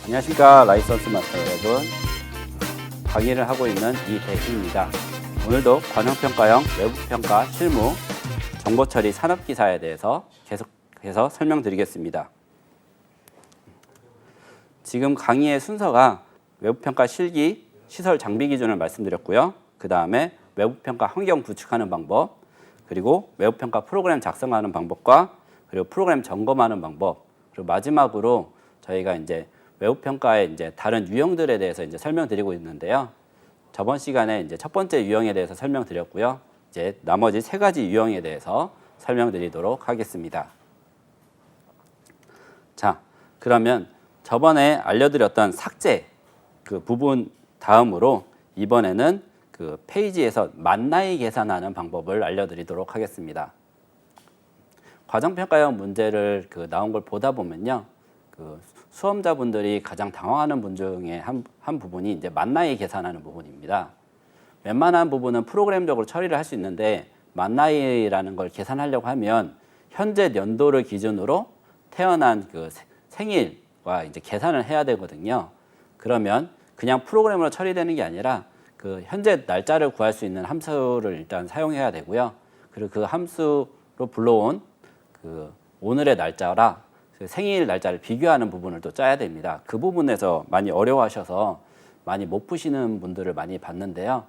안녕하십니까, 라이선스 마스터 여러분. 강의를 하고 있는 이대희입니다. 오늘도 관용평가형 외부평가 실무 정보처리 산업기사에 대해서 계속해서 설명드리겠습니다. 지금 강의의 순서가 외부평가 실기, 시설 장비 기준을 말씀드렸고요. 그 다음에 외부평가 환경 구축하는 방법, 그리고 외부평가 프로그램 작성하는 방법과 그리고 프로그램 점검하는 방법, 그리고 마지막으로 저희가 이제 외부평가의 이제 다른 유형들에 대해서 이제 설명드리고 있는데요. 저번 시간에 이제 첫 번째 유형에 대해서 설명드렸고요. 이제 나머지 세 가지 유형에 대해서 설명드리도록 하겠습니다. 자, 그러면 저번에 알려드렸던 삭제 그 부분 다음으로 이번에는 그 페이지에서 만나이 계산하는 방법을 알려드리도록 하겠습니다. 과정평가형 문제를 나온 걸 보다 보면요. 수험자분들이 가장 당황하는 분 중에 한 부분이 이제 만나이 계산하는 부분입니다. 웬만한 부분은 프로그램적으로 처리를 할 수 있는데 만나이라는 걸 계산하려고 하면 현재 연도를 기준으로 태어난 그 생일과 이제 계산을 해야 되거든요. 그러면 그냥 프로그램으로 처리되는 게 아니라 그 현재 날짜를 구할 수 있는 함수를 일단 사용해야 되고요. 그리고 그 함수로 불러온 그 오늘의 날짜라 생일 날짜를 비교하는 부분을 또 짜야 됩니다. 그 부분에서 많이 어려워하셔서 많이 못 푸시는 분들을 많이 봤는데요.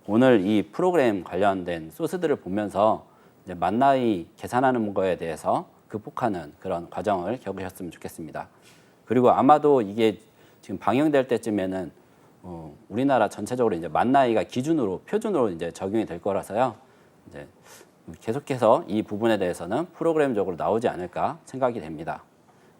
오늘 이 프로그램 관련된 소스들을 보면서 이제 만나이 계산하는 거에 대해서 극복하는 그런 과정을 겪으셨으면 좋겠습니다. 그리고 아마도 이게 지금 방영될 때쯤에는 우리나라 전체적으로 이제 만나이가 기준으로 표준으로 이제 적용이 될 거라서요. 이제 계속해서 이 부분에 대해서는 프로그램적으로 나오지 않을까 생각이 됩니다.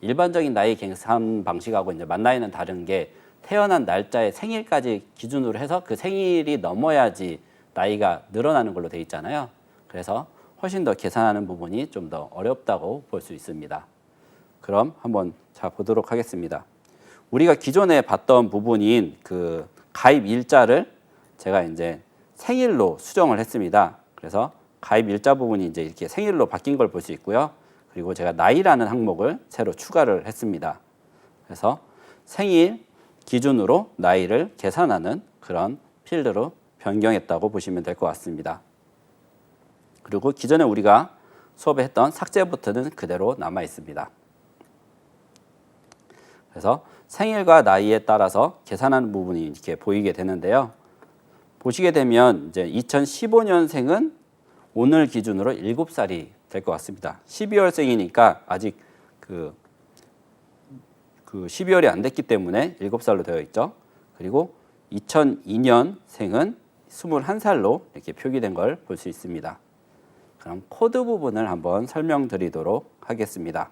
일반적인 나이 계산 방식하고 이제 만나이는 다른 게 태어난 날짜의 생일까지 기준으로 해서 그 생일이 넘어야지 나이가 늘어나는 걸로 돼 있잖아요. 그래서 훨씬 더 계산하는 부분이 좀 더 어렵다고 볼 수 있습니다. 그럼 한번 보도록 하겠습니다. 우리가 기존에 봤던 부분인 그 가입 일자를 제가 이제 생일로 수정을 했습니다. 그래서 가입 일자 부분이 이제 이렇게 생일로 바뀐 걸 볼 수 있고요. 그리고 제가 나이라는 항목을 새로 추가를 했습니다. 그래서 생일 기준으로 나이를 계산하는 그런 필드로 변경했다고 보시면 될 것 같습니다. 그리고 기존에 우리가 수업에 했던 삭제 버튼은 그대로 남아 있습니다. 그래서 생일과 나이에 따라서 계산하는 부분이 이렇게 보이게 되는데요. 보시게 되면 이제 2015년생은 오늘 기준으로 7살이 될 것 같습니다. 12월생이니까 아직 그 12월이 안 됐기 때문에 7살로 되어 있죠. 그리고 2002년생은 21살로 이렇게 표기된 걸 볼 수 있습니다. 그럼 코드 부분을 한번 설명드리도록 하겠습니다.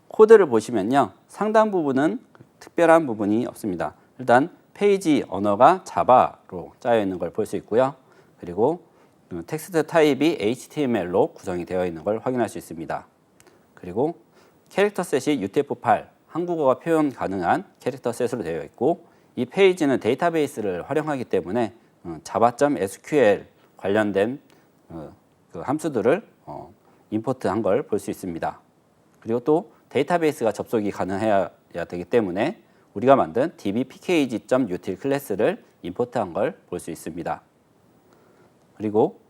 코드를 보시면요. 상당 부분은 특별한 부분이 없습니다. 일단 페이지 언어가 자바로 짜여 있는 걸 볼 수 있고요. 그리고 텍스트 타입이 HTML로 구성이 되어 있는 걸 확인할 수 있습니다. 그리고 캐릭터 셋이 UTF-8, 한국어가 표현 가능한 캐릭터 셋으로 되어 있고 이 페이지는 데이터베이스를 활용하기 때문에 java.sql 관련된 그 함수들을 임포트한 걸 볼 수 있습니다. 그리고 또 데이터베이스가 접속이 가능해야 되기 때문에 우리가 만든 dbpkg.util 클래스를 임포트한 걸 볼 수 있습니다. 그리고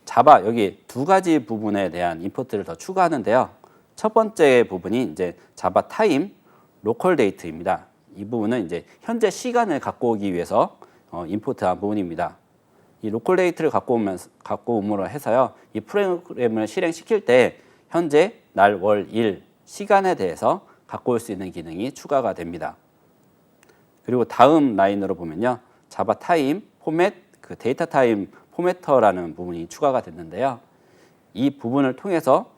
자바 여기 두 가지 부분에 대한 임포트를 더 추가하는데요. 첫 번째 부분이 이제 자바 타임 로컬 데이트입니다. 이 부분은 이제 현재 시간을 갖고 오기 위해서 임포트한 부분입니다. 이 로컬 데이트를 갖고 오므로 해서요. 이 프로그램을 실행시킬 때 현재 날, 월, 일, 시간에 대해서 갖고 올 수 있는 기능이 추가가 됩니다. 그리고 다음 라인으로 보면요. 자바 타임 포맷 그 데이터 타임 포매터라는 부분이 추가가 됐는데요. 이 부분을 통해서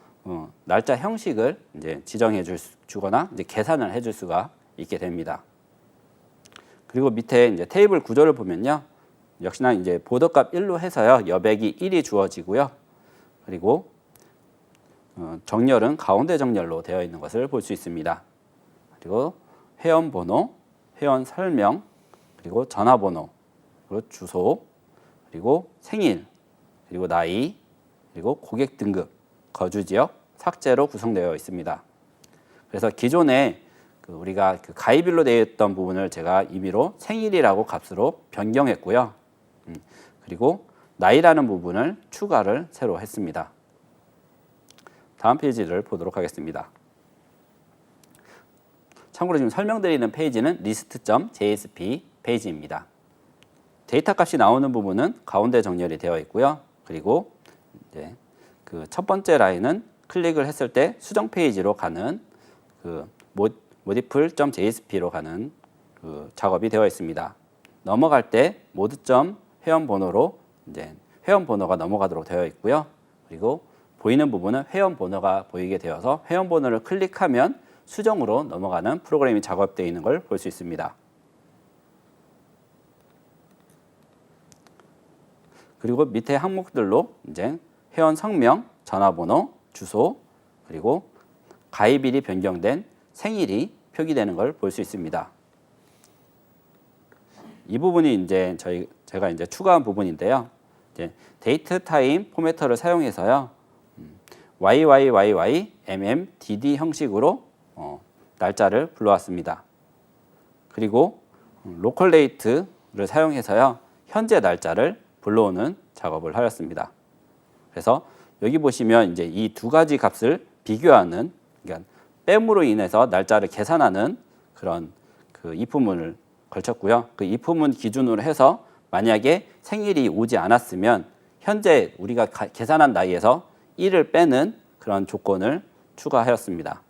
날짜 형식을 이제 지정해 주거나 이제 계산을 해줄 수가 있게 됩니다. 그리고 밑에 이제 테이블 구조를 보면요. 역시나 이제 보더값 1로 해서요. 여백이 1이 주어지고요. 그리고 정렬은 가운데 정렬로 되어 있는 것을 볼 수 있습니다. 그리고 회원 번호, 회원 설명, 그리고 전화번호, 그리고 주소, 그리고 생일, 그리고 나이, 그리고 고객 등급, 거주 지역, 삭제로 구성되어 있습니다. 그래서 기존에 우리가 가입일로 되어 있던 부분을 제가 임의로 생일이라고 값으로 변경했고요. 그리고 나이라는 부분을 추가를 새로 했습니다. 다음 페이지를 보도록 하겠습니다. 참고로 지금 설명드리는 페이지는 list.jsp 페이지입니다. 데이터 값이 나오는 부분은 가운데 정렬이 되어 있고요. 그리고 이제 그 첫 번째 라인은 클릭을 했을 때 수정 페이지로 가는 그 modiful.jsp로 가는 그 작업이 되어 있습니다. 넘어갈 때 모드.회원 번호로 이제 회원 번호가 넘어가도록 되어 있고요. 그리고 보이는 부분은 회원 번호가 보이게 되어서 회원 번호를 클릭하면 수정으로 넘어가는 프로그램이 작업되어 있는 걸 볼 수 있습니다. 그리고 밑에 항목들로 이제 회원 성명, 전화번호, 주소, 그리고 가입일이 변경된 생일이 표기되는 걸 볼 수 있습니다. 이 부분이 이제 제가 이제 추가한 부분인데요. 이제 데이트 타임 포매터를 사용해서요. YYYY MMDD 형식으로 날짜를 불러왔습니다. 그리고 로컬 데이트를 사용해서요. 현재 날짜를 불러오는 작업을 하였습니다. 그래서 여기 보시면 이제 이 두 가지 값을 비교하는, 그러니까 뺨으로 인해서 날짜를 계산하는 그런 그 if문을 걸쳤고요. 그 if문 기준으로 해서 만약에 생일이 오지 않았으면 현재 우리가 계산한 나이에서 1을 빼는 그런 조건을 추가하였습니다.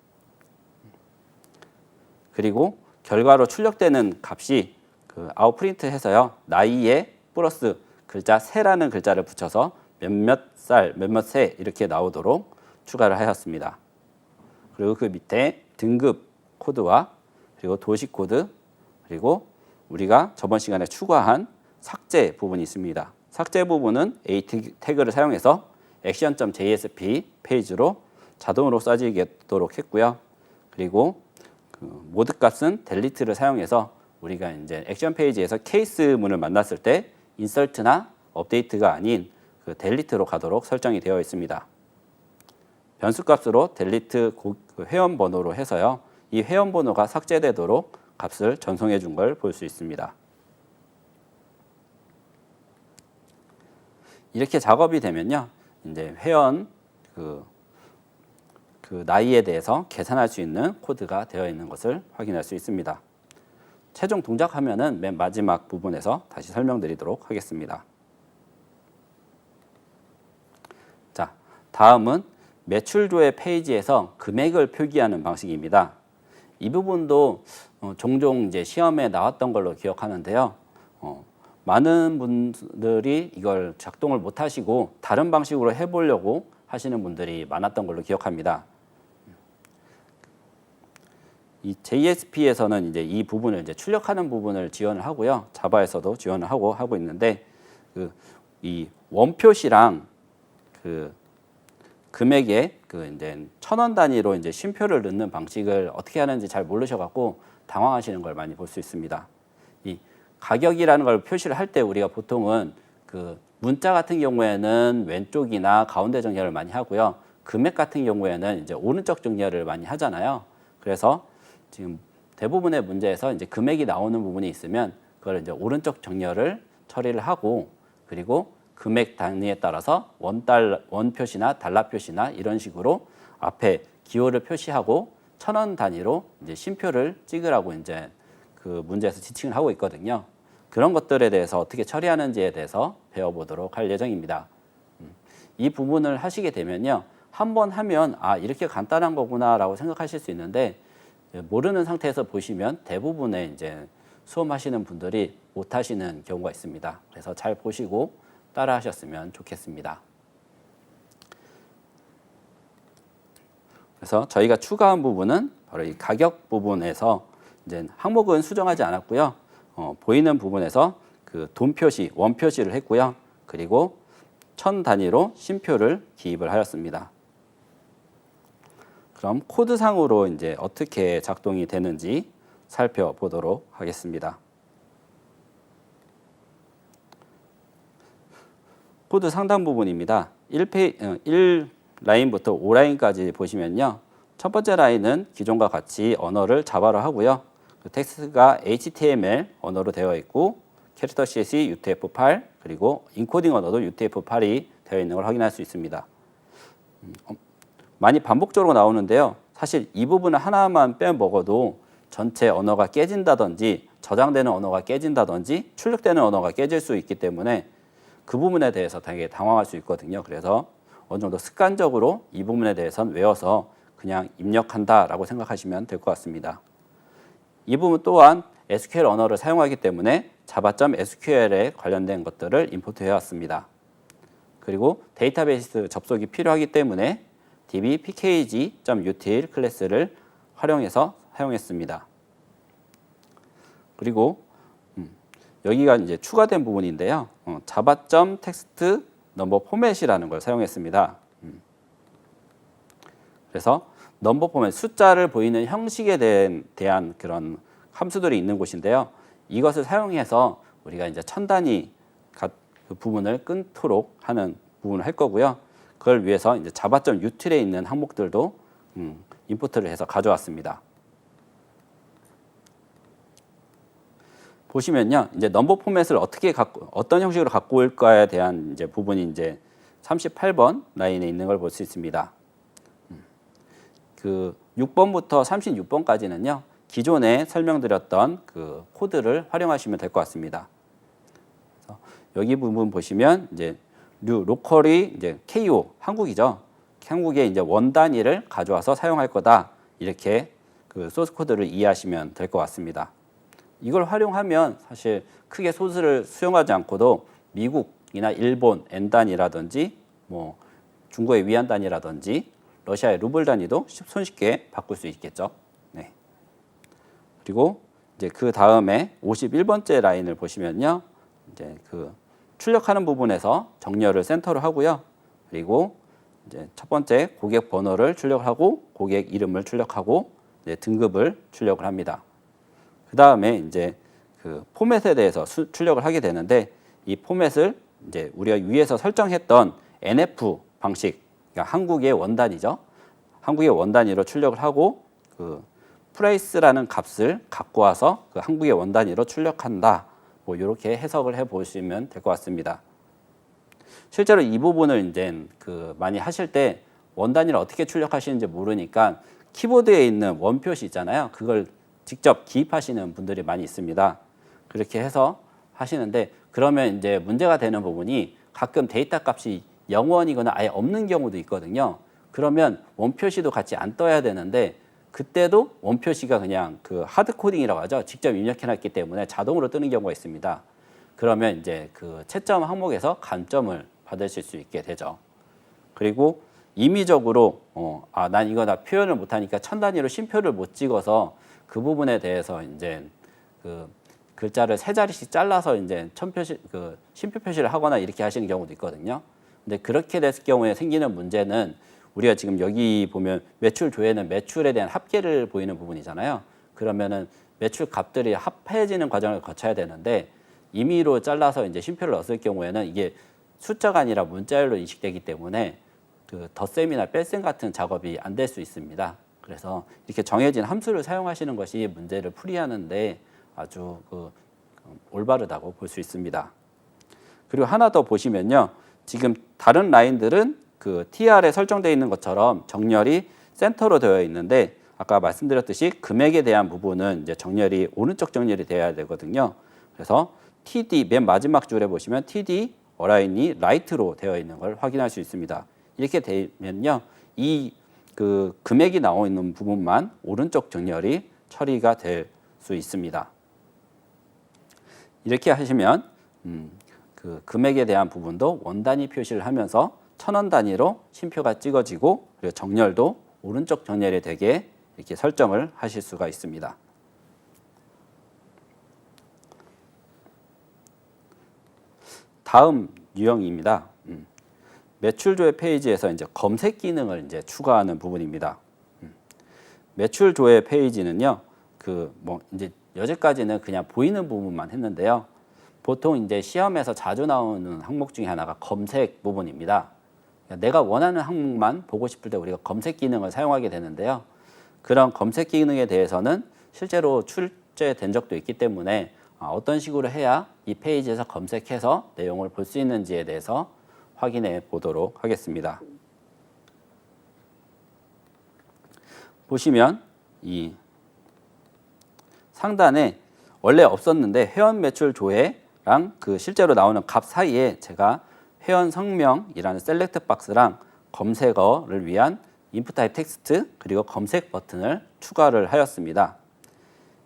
그리고 결과로 출력되는 값이 그 아웃프린트해서요. 나이에 플러스 글자 세라는 글자를 붙여서 몇몇 살, 몇몇 세 이렇게 나오도록 추가를 하였습니다. 그리고 그 밑에 등급 코드와 그리고 도시 코드, 그리고 우리가 저번 시간에 추가한 삭제 부분이 있습니다. 삭제 부분은 A 태그를 사용해서 action.jsp 페이지로 자동으로 쏴지도록 했고요. 그리고 그 모드 값은 delete를 사용해서 우리가 이제 액션 페이지에서 케이스 문을 만났을 때 인설트나 업데이트가 아닌 그 delete로 가도록 설정이 되어 있습니다. 변수 값으로 delete 회원 번호로 해서요. 이 회원 번호가 삭제되도록 값을 전송해 준 걸 볼 수 있습니다. 이렇게 작업이 되면요. 이제 회원 그 나이에 대해서 계산할 수 있는 코드가 되어 있는 것을 확인할 수 있습니다. 최종 동작하면은 맨 마지막 부분에서 다시 설명드리도록 하겠습니다. 자, 다음은 매출조회 페이지에서 금액을 표기하는 방식입니다. 이 부분도 종종 이제 시험에 나왔던 걸로 기억하는데요. 많은 분들이 이걸 작동을 못 하시고 다른 방식으로 해보려고 하시는 분들이 많았던 걸로 기억합니다. 이 JSP에서는 이제 이 부분을 이제 출력하는 부분을 지원을 하고요. 자바에서도 지원을 하고 있는데 이 원표시랑 그 금액에 그 이제 1,000원 단위로 이제 쉼표를 넣는 방식을 어떻게 하는지 잘 모르셔갖고 당황하시는 걸 많이 볼 수 있습니다. 이 가격이라는 걸 표시를 할 때 우리가 보통은 그 문자 같은 경우에는 왼쪽이나 가운데 정렬을 많이 하고요. 금액 같은 경우에는 이제 오른쪽 정렬을 많이 하잖아요. 그래서 지금 대부분의 문제에서 이제 금액이 나오는 부분이 있으면 그걸 이제 오른쪽 정렬을 처리를 하고, 그리고 금액 단위에 따라서 원 표시나 달러 표시나 이런 식으로 앞에 기호를 표시하고 1,000원 단위로 이제 쉼표를 찍으라고 이제 그 문제에서 지칭을 하고 있거든요. 그런 것들에 대해서 어떻게 처리하는지에 대해서 배워보도록 할 예정입니다. 이 부분을 하시게 되면요, 한번 하면 아 이렇게 간단한 거구나라고 생각하실 수 있는데 모르는 상태에서 보시면 대부분의 이제 수험하시는 분들이 못 하시는 경우가 있습니다. 그래서 잘 보시고 따라 하셨으면 좋겠습니다. 그래서 저희가 추가한 부분은 바로 이 가격 부분에서 이제 항목은 수정하지 않았고요. 보이는 부분에서 그 돈 표시, 원 표시를 했고요. 그리고 1,000 단위로 쉼표를 기입을 하였습니다. 그럼 코드상으로 이제 어떻게 작동이 되는지 살펴보도록 하겠습니다. 코드 상단 부분입니다. 1 라인부터 5라인까지 보시면요. 첫 번째 라인은 기존과 같이 언어를 자바로 하고요. 텍스트가 HTML 언어로 되어 있고 캐릭터 CSS UTF-8 그리고 인코딩 언어도 UTF-8이 되어 있는 걸 확인할 수 있습니다. 많이 반복적으로 나오는데요. 사실 이 부분을 하나만 빼먹어도 전체 언어가 깨진다든지 저장되는 언어가 깨진다든지 출력되는 언어가 깨질 수 있기 때문에 그 부분에 대해서 되게 당황할 수 있거든요. 그래서 어느 정도 습관적으로 이 부분에 대해서는 외워서 그냥 입력한다라고 생각하시면 될 것 같습니다. 이 부분 또한 SQL 언어를 사용하기 때문에 java.sql에 관련된 것들을 임포트해 왔습니다. 그리고 데이터베이스 접속이 필요하기 때문에 db pkg.util 클래스를 활용해서 사용했습니다. 그리고 여기가 이제 추가된 부분인데요. java.text 넘버 포맷이라는 걸 사용했습니다. 그래서 넘버 포맷, 숫자를 보이는 형식에 대한 그런 함수들이 있는 곳인데요. 이것을 사용해서 우리가 이제 천 단위 그 부분을 끊도록 하는 부분을 할 거고요. 그걸 위해서 이제 java.util에 있는 항목들도 임포트를 해서 가져왔습니다. 보시면요, 이제 넘버 포맷을 어떤 형식으로 갖고 올까에 대한 이제 부분이 이제 38번 라인에 있는 걸 볼 수 있습니다. 그 6번부터 36번까지는요, 기존에 설명드렸던 그 코드를 활용하시면 될 것 같습니다. 여기 부분 보시면 이제 로컬이 이제 KO 한국이죠. 한국의 이제 원 단위를 가져와서 사용할 거다. 이렇게 그 소스 코드를 이해하시면 될 것 같습니다. 이걸 활용하면 사실 크게 소스를 수용하지 않고도 미국이나 일본 N 단위라든지 뭐 중국의 위안 단위라든지 러시아의 루블 단위도 손쉽게 바꿀 수 있겠죠. 네. 그리고 이제 그 다음에 51번째 라인을 보시면요. 이제 그 출력하는 부분에서 정렬을 센터로 하고요. 그리고 이제 첫 번째 고객 번호를 출력하고 고객 이름을 출력하고 이제 등급을 출력을 합니다. 그 다음에 이제 그 포맷에 대해서 출력을 하게 되는데 이 포맷을 이제 우리가 위에서 설정했던 NF 방식, 그러니까 한국의 원단위죠. 한국의 원단위로 출력을 하고 그 프라이스라는 값을 갖고 와서 그 한국의 원단위로 출력한다. 뭐 이렇게 해석을 해 보시면 될 것 같습니다. 실제로 이 부분을 이제 그 많이 하실 때 원단위를 어떻게 출력하시는지 모르니까 키보드에 있는 원표시 있잖아요. 그걸 직접 기입하시는 분들이 많이 있습니다. 그렇게 해서 하시는데 그러면 이제 문제가 되는 부분이 가끔 데이터 값이 0원이거나 아예 없는 경우도 있거든요. 그러면 원표시도 같이 안 떠야 되는데 그때도 원표시가 그냥 그 하드 코딩이라고 하죠. 직접 입력해 놨기 때문에 자동으로 뜨는 경우가 있습니다. 그러면 이제 그 채점 항목에서 감점을 받으실 수 있게 되죠. 그리고 임의적으로 난 이거 나 표현을 못 하니까 천 단위로 쉼표를 못 찍어서 그 부분에 대해서 이제 그 글자를 세 자리씩 잘라서 이제 그 쉼표 표시를 하거나 이렇게 하시는 경우도 있거든요. 근데 그렇게 됐을 경우에 생기는 문제는 우리가 지금 여기 보면 매출 조회는 매출에 대한 합계를 보이는 부분이잖아요. 그러면은 매출 값들이 합해지는 과정을 거쳐야 되는데 임의로 잘라서 이제 쉼표를 넣었을 경우에는 이게 숫자가 아니라 문자열로 인식되기 때문에 그 덧셈이나 뺄셈 같은 작업이 안 될 수 있습니다. 그래서 이렇게 정해진 함수를 사용하시는 것이 문제를 풀이하는데 아주 올바르다고 볼 수 있습니다. 그리고 하나 더 보시면요. 지금 다른 라인들은 그 TR에 설정되어 있는 것처럼 정렬이 센터로 되어 있는데 아까 말씀드렸듯이 금액에 대한 부분은 이제 정렬이 오른쪽 정렬이 되어야 되거든요. 그래서 TD 맨 마지막 줄에 보시면 TD 어라인이 라이트로 되어 있는 걸 확인할 수 있습니다. 이렇게 되면요. 이 그 금액이 나와 있는 부분만 오른쪽 정렬이 처리가 될 수 있습니다. 이렇게 하시면 그 금액에 대한 부분도 원 단위 표시를 하면서 1000원 단위로 쉼표가 찍어지고 그리고 정렬도 오른쪽 정렬이 되게 이렇게 설정을 하실 수가 있습니다. 다음 유형입니다. 매출 조회 페이지에서 이제 검색 기능을 이제 추가하는 부분입니다. 매출 조회 페이지는요, 이제 여기까지는 그냥 보이는 부분만 했는데요. 보통 이제 시험에서 자주 나오는 항목 중에 하나가 검색 부분입니다. 내가 원하는 항목만 보고 싶을 때 우리가 검색 기능을 사용하게 되는데요. 그런 검색 기능에 대해서는 실제로 출제된 적도 있기 때문에 어떤 식으로 해야 이 페이지에서 검색해서 내용을 볼 수 있는지에 대해서 확인해 보도록 하겠습니다. 보시면 이 상단에 원래 없었는데 회원 매출 조회랑 그 실제로 나오는 값 사이에 제가 회원 성명이라는 셀렉트 박스랑 검색어를 위한 인풋 타입 텍스트 그리고 검색 버튼을 추가를 하였습니다.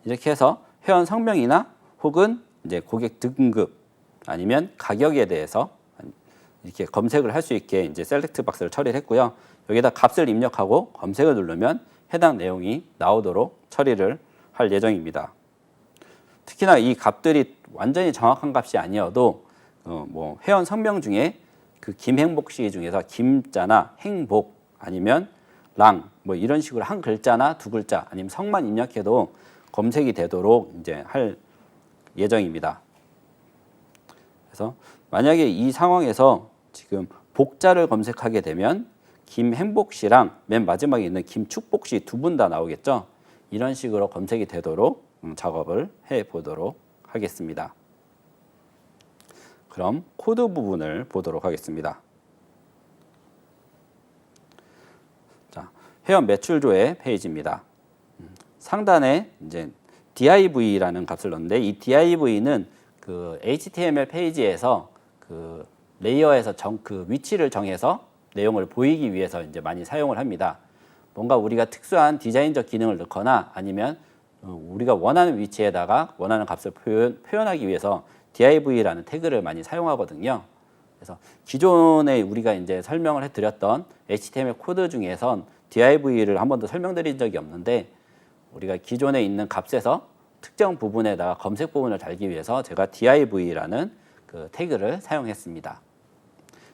이렇게 해서 회원 성명이나 혹은 이제 고객 등급 아니면 가격에 대해서 이렇게 검색을 할 수 있게 이제 셀렉트 박스를 처리를 했고요. 여기다 값을 입력하고 검색을 누르면 해당 내용이 나오도록 처리를 할 예정입니다. 특히나 이 값들이 완전히 정확한 값이 아니어도 뭐 회원 성명 중에 그 김행복 씨 중에서 김자나 행복 아니면 랑 뭐 이런 식으로 한 글자나 두 글자 아니면 성만 입력해도 검색이 되도록 이제 할 예정입니다. 그래서 만약에 이 상황에서 지금 복자를 검색하게 되면 김행복 씨랑 맨 마지막에 있는 김축복 씨 두 분 다 나오겠죠. 이런 식으로 검색이 되도록 작업을 해 보도록 하겠습니다. 그럼 코드 부분을 보도록 하겠습니다. 자, 회원 매출 조회 페이지입니다. 상단에 이제 div라는 값을 넣는데 이 div는 그 HTML 페이지에서 그 레이어에서 그 위치를 정해서 내용을 보이기 위해서 이제 많이 사용을 합니다. 뭔가 우리가 특수한 디자인적 기능을 넣거나 아니면 우리가 원하는 위치에다가 원하는 값을 표현하기 위해서 div라는 태그를 많이 사용하거든요. 그래서 기존에 우리가 이제 설명을 해드렸던 HTML 코드 중에선 div를 한 번도 설명드린 적이 없는데 우리가 기존에 있는 값에서 특정 부분에다가 검색 부분을 달기 위해서 제가 div라는 그 태그를 사용했습니다.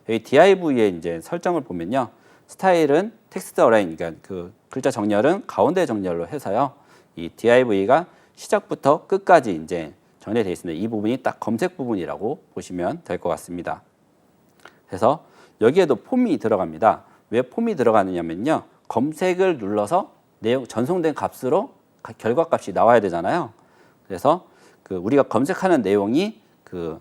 여기 div의 이제 설정을 보면요. 스타일은 텍스트 어라인, 그러니까 그 글자 정렬은 가운데 정렬로 해서요. 이 div가 시작부터 끝까지 이제 정리되어 있습니다. 이 부분이 딱 검색 부분이라고 보시면 될 것 같습니다. 그래서 여기에도 폼이 들어갑니다. 왜 폼이 들어가느냐면요. 검색을 눌러서 내용 전송된 값으로 결과값이 나와야 되잖아요. 그래서 그 우리가 검색하는 내용이 그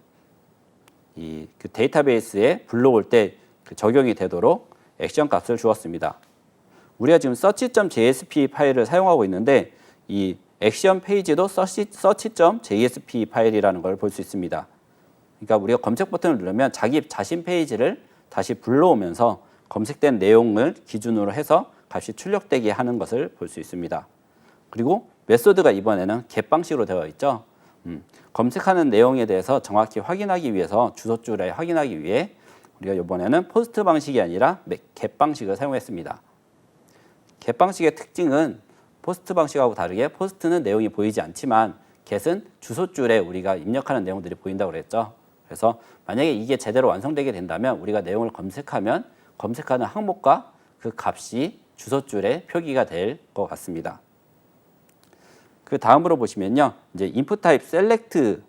데이터베이스에 불러올 때 그 적용이 되도록 액션 값을 주었습니다. 우리가 지금 search.jsp 파일을 사용하고 있는데 이 액션 페이지도 search.jsp 파일이라는 걸 볼 수 있습니다. 그러니까 우리가 검색 버튼을 누르면 자기 자신 페이지를 다시 불러오면서 검색된 내용을 기준으로 해서 값이 출력되게 하는 것을 볼 수 있습니다. 그리고 메소드가 이번에는 get 방식으로 되어 있죠. 검색하는 내용에 대해서 정확히 확인하기 위해서 주소줄에 확인하기 위해 우리가 이번에는 포스트 방식이 아니라 get 방식을 사용했습니다. get 방식의 특징은 포스트 방식하고 다르게 포스트는 내용이 보이지 않지만 get은 주소줄에 우리가 입력하는 내용들이 보인다고 그랬죠. 그래서 만약에 이게 제대로 완성되게 된다면 우리가 내용을 검색하면 검색하는 항목과 그 값이 주소줄에 표기가 될 것 같습니다. 그 다음으로 보시면요. 이제 input type select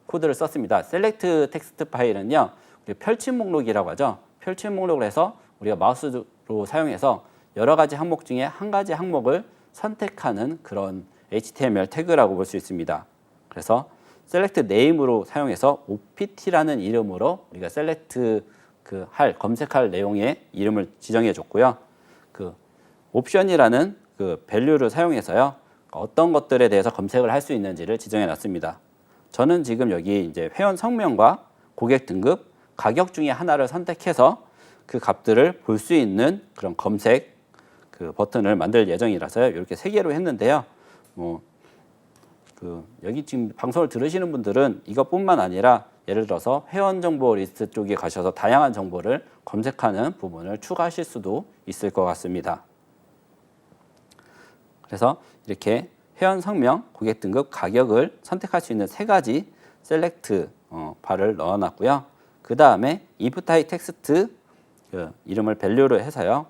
코드를 썼습니다. select 텍스트 파일은요. 펼침 목록이라고 하죠. 펼침 목록을 해서 우리가 마우스로 사용해서 여러 가지 항목 중에 한 가지 항목을 선택하는 그런 HTML 태그라고 볼 수 있습니다. 그래서 select name으로 사용해서 opt라는 이름으로 우리가 select 검색할 내용의 이름을 지정해 줬고요. 그 옵션이라는 그 value를 사용해서요. 어떤 것들에 대해서 검색을 할 수 있는지를 지정해 놨습니다. 저는 지금 여기 이제 회원 성명과 고객 등급, 가격 중에 하나를 선택해서 그 값들을 볼 수 있는 그런 검색 그 버튼을 만들 예정이라서요. 이렇게 세 개로 했는데요. 여기 지금 방송을 들으시는 분들은 이것뿐만 아니라 예를 들어서 회원 정보 리스트 쪽에 가셔서 다양한 정보를 검색하는 부분을 추가하실 수도 있을 것 같습니다. 그래서 이렇게 회원 성명, 고객 등급, 가격을 선택할 수 있는 세 가지 셀렉트 바를 넣어놨고요. 그 다음에 input type 텍스트 이름을 value로 해서요.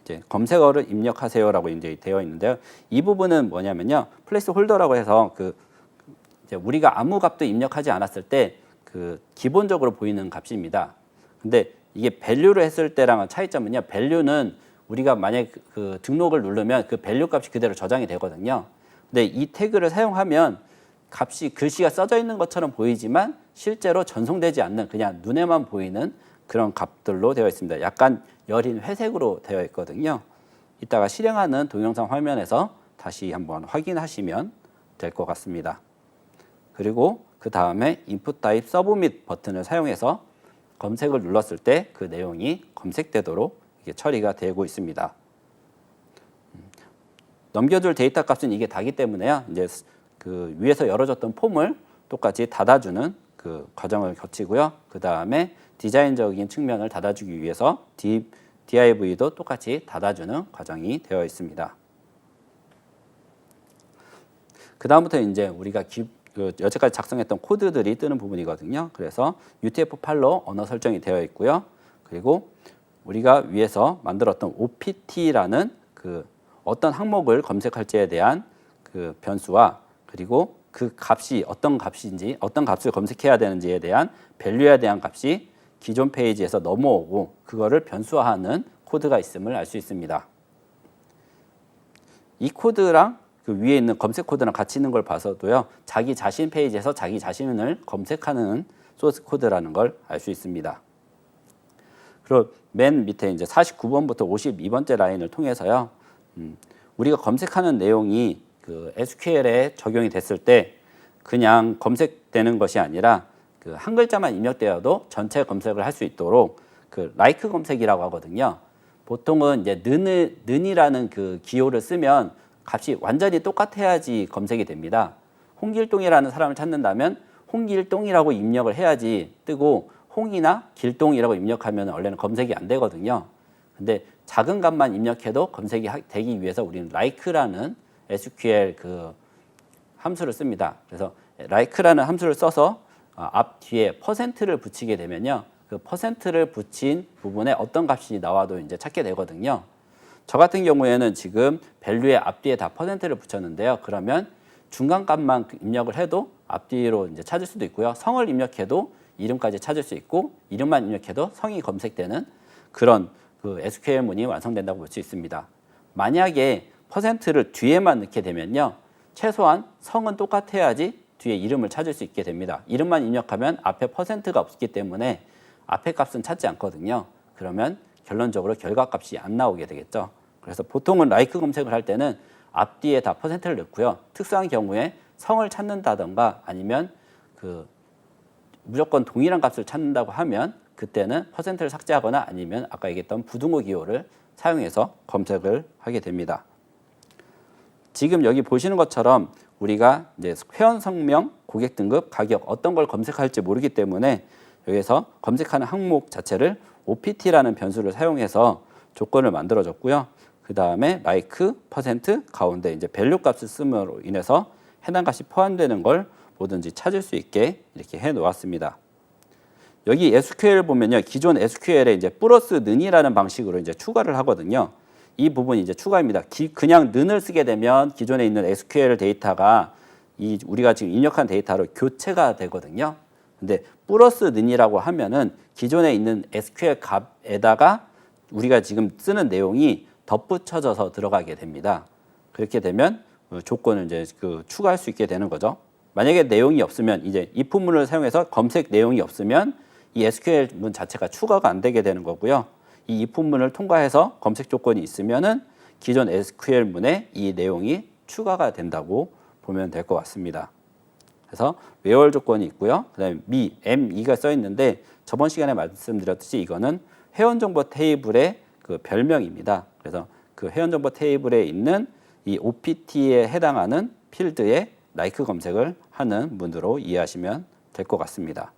이제 검색어를 입력하세요라고 이제 되어 있는데요. 이 부분은 뭐냐면요. 플레이스 홀더라고 해서 이제 우리가 아무 값도 입력하지 않았을 때 그 기본적으로 보이는 값입니다. 근데 이게 value를 했을 때랑은 차이점은요. value는 우리가 만약에 그 등록을 누르면 그 value 값이 그대로 저장이 되거든요. 근데 이 태그를 사용하면 값이 글씨가 써져 있는 것처럼 보이지만 실제로 전송되지 않는 그냥 눈에만 보이는 그런 값들로 되어 있습니다. 약간 여린 회색으로 되어 있거든요. 이따가 실행하는 동영상 화면에서 다시 한번 확인하시면 될 것 같습니다. 그리고 그 다음에 input type submit 버튼을 사용해서 검색을 눌렀을 때 그 내용이 검색되도록 이게 처리가 되고 있습니다. 넘겨줄 데이터 값은 이게 다기 때문에요. 이제 그 위에서 열어줬던 폼을 똑같이 닫아주는 그 과정을 거치고요. 그 다음에 디자인적인 측면을 닫아주기 위해서 div도 똑같이 닫아주는 과정이 되어 있습니다. 그 다음부터 이제 우리가 여태까지 작성했던 코드들이 뜨는 부분이거든요. 그래서 UTF-8로 언어 설정이 되어 있고요. 그리고 우리가 위에서 만들었던 OPT라는 그 어떤 항목을 검색할지에 대한 그 변수와 그리고 그 값이 어떤 값인지 어떤 값을 검색해야 되는지에 대한 밸류에 대한 값이 기존 페이지에서 넘어오고 그거를 변수화하는 코드가 있음을 알 수 있습니다. 이 코드랑 그 위에 있는 검색 코드랑 같이 있는 걸 봐서도요. 자기 자신 페이지에서 자기 자신을 검색하는 소스 코드라는 걸 알 수 있습니다. 그리고 맨 밑에 이제 49번부터 52번째 라인을 통해서요. 우리가 검색하는 내용이 그 SQL에 적용이 됐을 때 그냥 검색되는 것이 아니라 그 한 글자만 입력되어도 전체 검색을 할 수 있도록 그 like 검색이라고 하거든요. 보통은 이제 는이라는 그 기호를 쓰면 값이 완전히 똑같아야지 검색이 됩니다. 홍길동이라는 사람을 찾는다면 홍길동이라고 입력을 해야지 뜨고 홍이나 길동이라고 입력하면 원래는 검색이 안 되거든요. 근데 작은 값만 입력해도 검색이 되기 위해서 우리는 like라는 SQL 그 함수를 씁니다. 그래서 like라는 함수를 써서 앞 뒤에 %를 붙이게 되면요. 그 %를 붙인 부분에 어떤 값이 나와도 이제 찾게 되거든요. 저 같은 경우에는 지금 value의 앞뒤에 다 %를 붙였는데요. 그러면 중간 값만 입력을 해도 앞뒤로 이제 찾을 수도 있고요. 성을 입력해도 이름까지 찾을 수 있고 이름만 입력해도 성이 검색되는 그런 그 SQL문이 완성된다고 볼 수 있습니다. 만약에 %를 뒤에만 넣게 되면요. 최소한 성은 똑같아야지 뒤에 이름을 찾을 수 있게 됩니다. 이름만 입력하면 앞에 %가 없기 때문에 앞에 값은 찾지 않거든요. 그러면 결론적으로 결과값이 안 나오게 되겠죠. 그래서 보통은 like 검색을 할 때는 앞뒤에 다 %를 넣고요. 특수한 경우에 성을 찾는다던가 아니면 그 무조건 동일한 값을 찾는다고 하면 그때는 %를 삭제하거나 아니면 아까 얘기했던 부등호 기호를 사용해서 검색을 하게 됩니다. 지금 여기 보시는 것처럼 우리가 이제 회원 성명, 고객 등급, 가격 어떤 걸 검색할지 모르기 때문에 여기서 검색하는 항목 자체를 OPT라는 변수를 사용해서 조건을 만들어줬고요. 그 다음에 like, % 가운데 이제 value 값을 쓰므로 인해서 해당 값이 포함되는 걸 뭐든지 찾을 수 있게 이렇게 해 놓았습니다. 여기 SQL 보면요. 기존 SQL에 이제 플러스 는이라는 방식으로 이제 추가를 하거든요. 이 부분이 이제 추가입니다. 그냥 는을 쓰게 되면 기존에 있는 SQL 데이터가 우리가 지금 입력한 데이터로 교체가 되거든요. 근데 플러스 는이라고 하면은 기존에 있는 SQL 값에다가 우리가 지금 쓰는 내용이 덧붙여져서 들어가게 됩니다. 그렇게 되면 조건을 이제 추가할 수 있게 되는 거죠. 만약에 내용이 없으면 이제 if문을 사용해서 검색 내용이 없으면 이 SQL 문 자체가 추가가 안 되게 되는 거고요. 이 if문을 통과해서 검색 조건이 있으면은 기존 SQL 문에 이 내용이 추가가 된다고 보면 될 것 같습니다. 그래서 where 조건이 있고요. 그다음에 ME가 써 있는데 저번 시간에 말씀드렸듯이 이거는 회원정보 테이블의 그 별명입니다. 그래서 그 회원정보 테이블에 있는 이 OPT에 해당하는 필드에 like 검색을 하는 문으로 이해하시면 될 것 같습니다.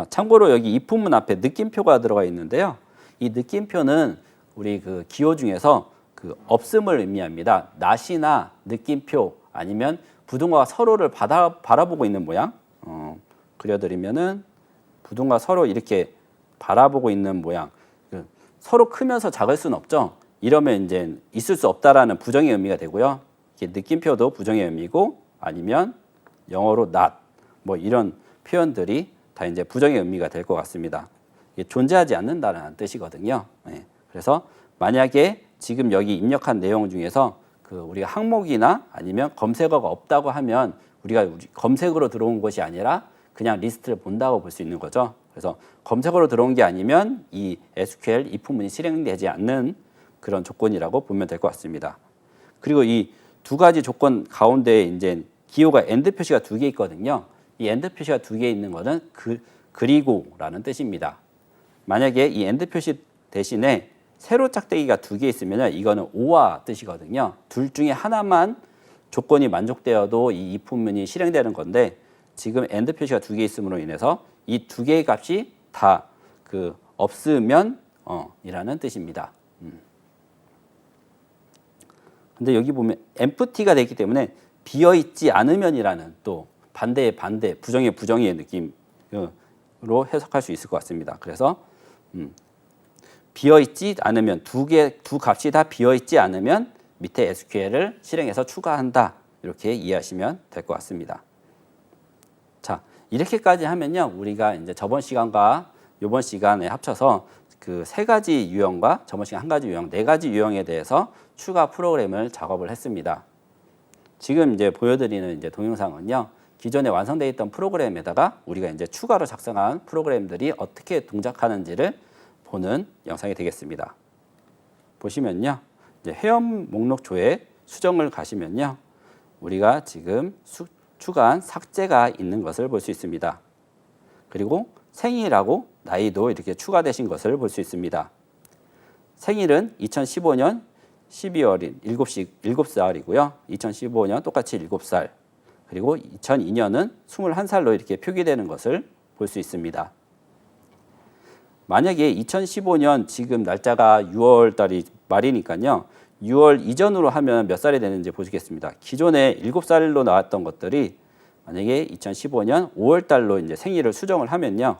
참고로 여기 if문 앞에 느낌표가 들어가 있는데요. 이 느낌표는 우리 그 기호 중에서 그 없음을 의미합니다. not이나 느낌표 아니면 부등호가 서로를 바라보고 있는 모양 그려드리면은 부등호가 서로 이렇게 바라보고 있는 모양. 서로 크면서 작을 수는 없죠. 이러면 이제 있을 수 없다라는 부정의 의미가 되고요. 이렇게 느낌표도 부정의 의미고 아니면 영어로 not 뭐 이런 표현들이 다 이제 부정의 의미가 될 것 같습니다. 이게 존재하지 않는다는 뜻이거든요. 예. 그래서 만약에 지금 여기 입력한 내용 중에서 그 우리가 항목이나 아니면 검색어가 없다고 하면 우리가 검색으로 들어온 것이 아니라 그냥 리스트를 본다고 볼 수 있는 거죠. 그래서 검색어로 들어온 게 아니면 이 SQL if문이 실행되지 않는 그런 조건이라고 보면 될 것 같습니다. 그리고 이 두 가지 조건 가운데 이제 기호가 엔드 표시가 2개 있거든요. 이 엔드 표시가 2개 있는 거는 그리고라는 뜻입니다. 만약에 이 엔드 표시 대신에 세로 짝대기가 2개 있으면 이거는 오와 뜻이거든요. 둘 중에 하나만 조건이 만족되어도 이 if문이 실행되는 건데 지금 엔드 표시가 2개 있음으로 인해서 이 2개의 값이 다 없으면 이라는 뜻입니다. 근데 여기 보면 empty가 되기 때문에 비어있지 않으면이라는 또 반대의 반대, 부정의 부정의 느낌으로 해석할 수 있을 것 같습니다. 그래서 비어있지 않으면 두 값이 다 비어있지 않으면 밑에 SQL을 실행해서 추가한다. 이렇게 이해하시면 될 것 같습니다. 자, 이렇게까지 하면요. 우리가 이제 저번 시간과 이번 시간에 합쳐서 그 3가지 유형과 저번 시간 1가지 유형, 4가지 유형에 대해서 추가 프로그램을 작업을 했습니다. 지금 이제 보여드리는 이제 동영상은요. 기존에 완성되어 있던 프로그램에다가 우리가 이제 추가로 작성한 프로그램들이 어떻게 동작하는지를 보는 영상이 되겠습니다. 보시면요. 이제 회원 목록조에 수정을 가시면요. 우리가 지금 추가한 삭제가 있는 것을 볼 수 있습니다. 그리고 생일하고 나이도 이렇게 추가되신 것을 볼 수 있습니다. 생일은 2015년 12월인 7살이고요. 2015년 똑같이 7살. 그리고 2002년은 21살로 이렇게 표기되는 것을 볼 수 있습니다. 만약에 2015년 지금 날짜가 6월 달이 말이니까요. 6월 이전으로 하면 몇 살이 되는지 보시겠습니다. 기존에 7살로 나왔던 것들이 만약에 2015년 5월 달로 이제 생일을 수정을 하면요.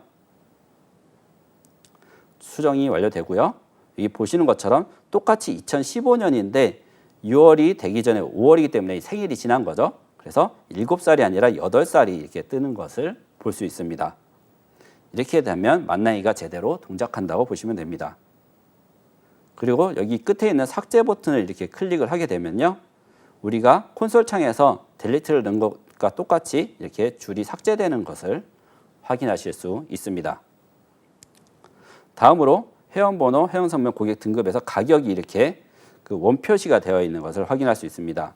수정이 완료되고요. 여기 보시는 것처럼 똑같이 2015년인데 6월이 되기 전에 5월이기 때문에 생일이 지난 거죠. 그래서 7살이 아니라 8살이 이렇게 뜨는 것을 볼 수 있습니다. 이렇게 되면 만나이가 제대로 동작한다고 보시면 됩니다. 그리고 여기 끝에 있는 삭제 버튼을 이렇게 클릭을 하게 되면요. 우리가 콘솔 창에서 델리트를 넣은 것과 똑같이 이렇게 줄이 삭제되는 것을 확인하실 수 있습니다. 다음으로 회원번호, 회원성명, 고객 등급에서 가격이 이렇게 그 원표시가 되어 있는 것을 확인할 수 있습니다.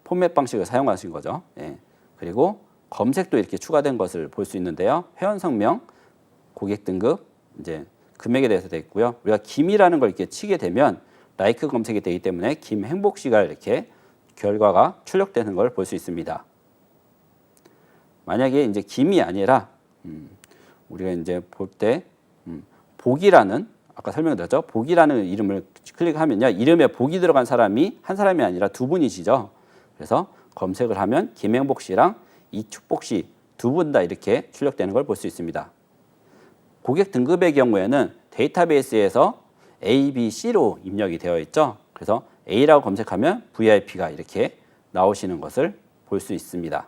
포맷 방식을 사용하신 거죠. 예. 그리고 검색도 이렇게 추가된 것을 볼 수 있는데요. 회원성명, 고객 등급, 이제 금액에 대해서 되어 있고요. 우리가 김이라는 걸 이렇게 치게 되면 라이크 검색이 되기 때문에 김행복 씨가 이렇게 결과가 출력되는 걸 볼 수 있습니다. 만약에 이제 김이 아니라 우리가 이제 볼 때 복이라는 아까 설명드렸죠. 복이라는 이름을 클릭하면요. 이름에 복이 들어간 사람이 한 사람이 아니라 두 분이시죠. 그래서 검색을 하면 김행복 씨랑 이축복 씨 두 분 다 이렇게 출력되는 걸 볼 수 있습니다. 고객 등급의 경우에는 데이터베이스에서 A, B, C로 입력이 되어 있죠. 그래서 A라고 검색하면 VIP가 이렇게 나오시는 것을 볼 수 있습니다.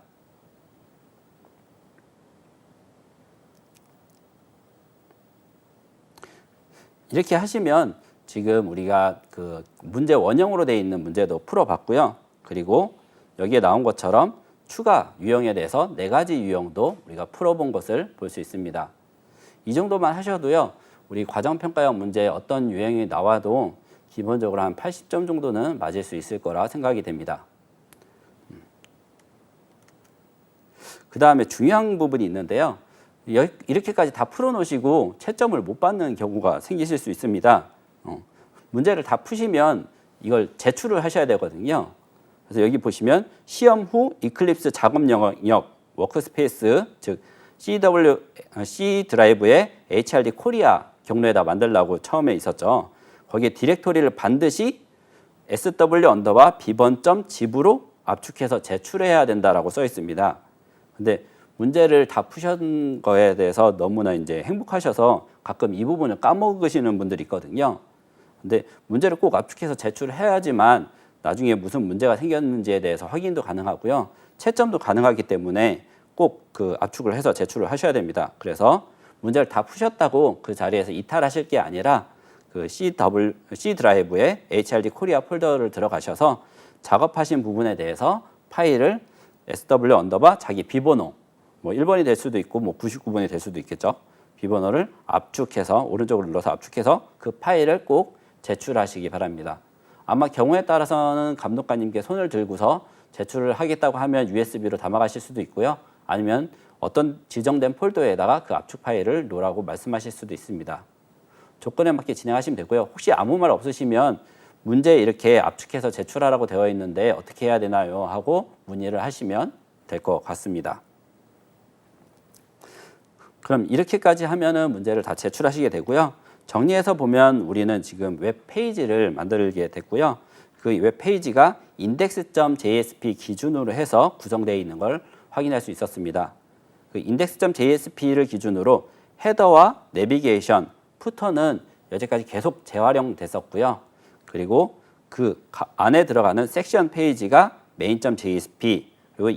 이렇게 하시면 지금 우리가 그 문제 원형으로 되어 있는 문제도 풀어봤고요. 그리고 여기에 나온 것처럼 추가 유형에 대해서 4가지 유형도 우리가 풀어본 것을 볼 수 있습니다. 이 정도만 하셔도요. 우리 과정평가형 문제 어떤 유형이 나와도 기본적으로 한 80점 정도는 맞을 수 있을 거라 생각이 됩니다. 그 다음에 중요한 부분이 있는데요. 이렇게까지 다 풀어놓으시고 채점을 못 받는 경우가 생기실 수 있습니다. 문제를 다 푸시면 이걸 제출을 하셔야 되거든요. 그래서 여기 보시면 시험 후 이클립스 작업 영역 워크스페이스 즉 C 드라이브의 HRD 코리아 경로에다 만들라고 처음에 있었죠. 거기에 디렉토리를 반드시 sw_b번.zip으로 압축해서 제출해야 된다라고 써 있습니다. 근데 문제를 다 푸신 거에 대해서 너무나 이제 행복하셔서 가끔 이 부분을 까먹으시는 분들이 있거든요. 근데 문제를 꼭 압축해서 제출해야지만 나중에 무슨 문제가 생겼는지에 대해서 확인도 가능하고요. 채점도 가능하기 때문에 꼭 그 압축을 해서 제출을 하셔야 됩니다. 그래서 문제를 다 푸셨다고 그 자리에서 이탈하실 게 아니라 그 C 드라이브에 HRD 코리아 폴더를 들어가셔서 작업하신 부분에 대해서 파일을 SW 언더바 자기 비번호 뭐 1번이 될 수도 있고 뭐 99번이 될 수도 있겠죠. 비번호를 압축해서 오른쪽으로 눌러서 압축해서 그 파일을 꼭 제출하시기 바랍니다. 아마 경우에 따라서는 감독관님께 손을 들고서 제출을 하겠다고 하면 USB로 담아가실 수도 있고요. 아니면 어떤 지정된 폴더에다가 그 압축 파일을 놓으라고 말씀하실 수도 있습니다. 조건에 맞게 진행하시면 되고요. 혹시 아무 말 없으시면 문제 이렇게 압축해서 제출하라고 되어 있는데 어떻게 해야 되나요? 하고 문의를 하시면 될 것 같습니다. 그럼 이렇게까지 하면은 문제를 다 제출하시게 되고요. 정리해서 보면 우리는 지금 웹페이지를 만들게 됐고요. 그 웹페이지가 index.jsp 기준으로 해서 구성되어 있는 걸 확인할 수 있었습니다. 그 index.jsp를 기준으로 헤더와 내비게이션, 푸터는 여기까지 계속 재활용됐었고요. 그리고 그 안에 들어가는 섹션 페이지가 main.jsp, 그리고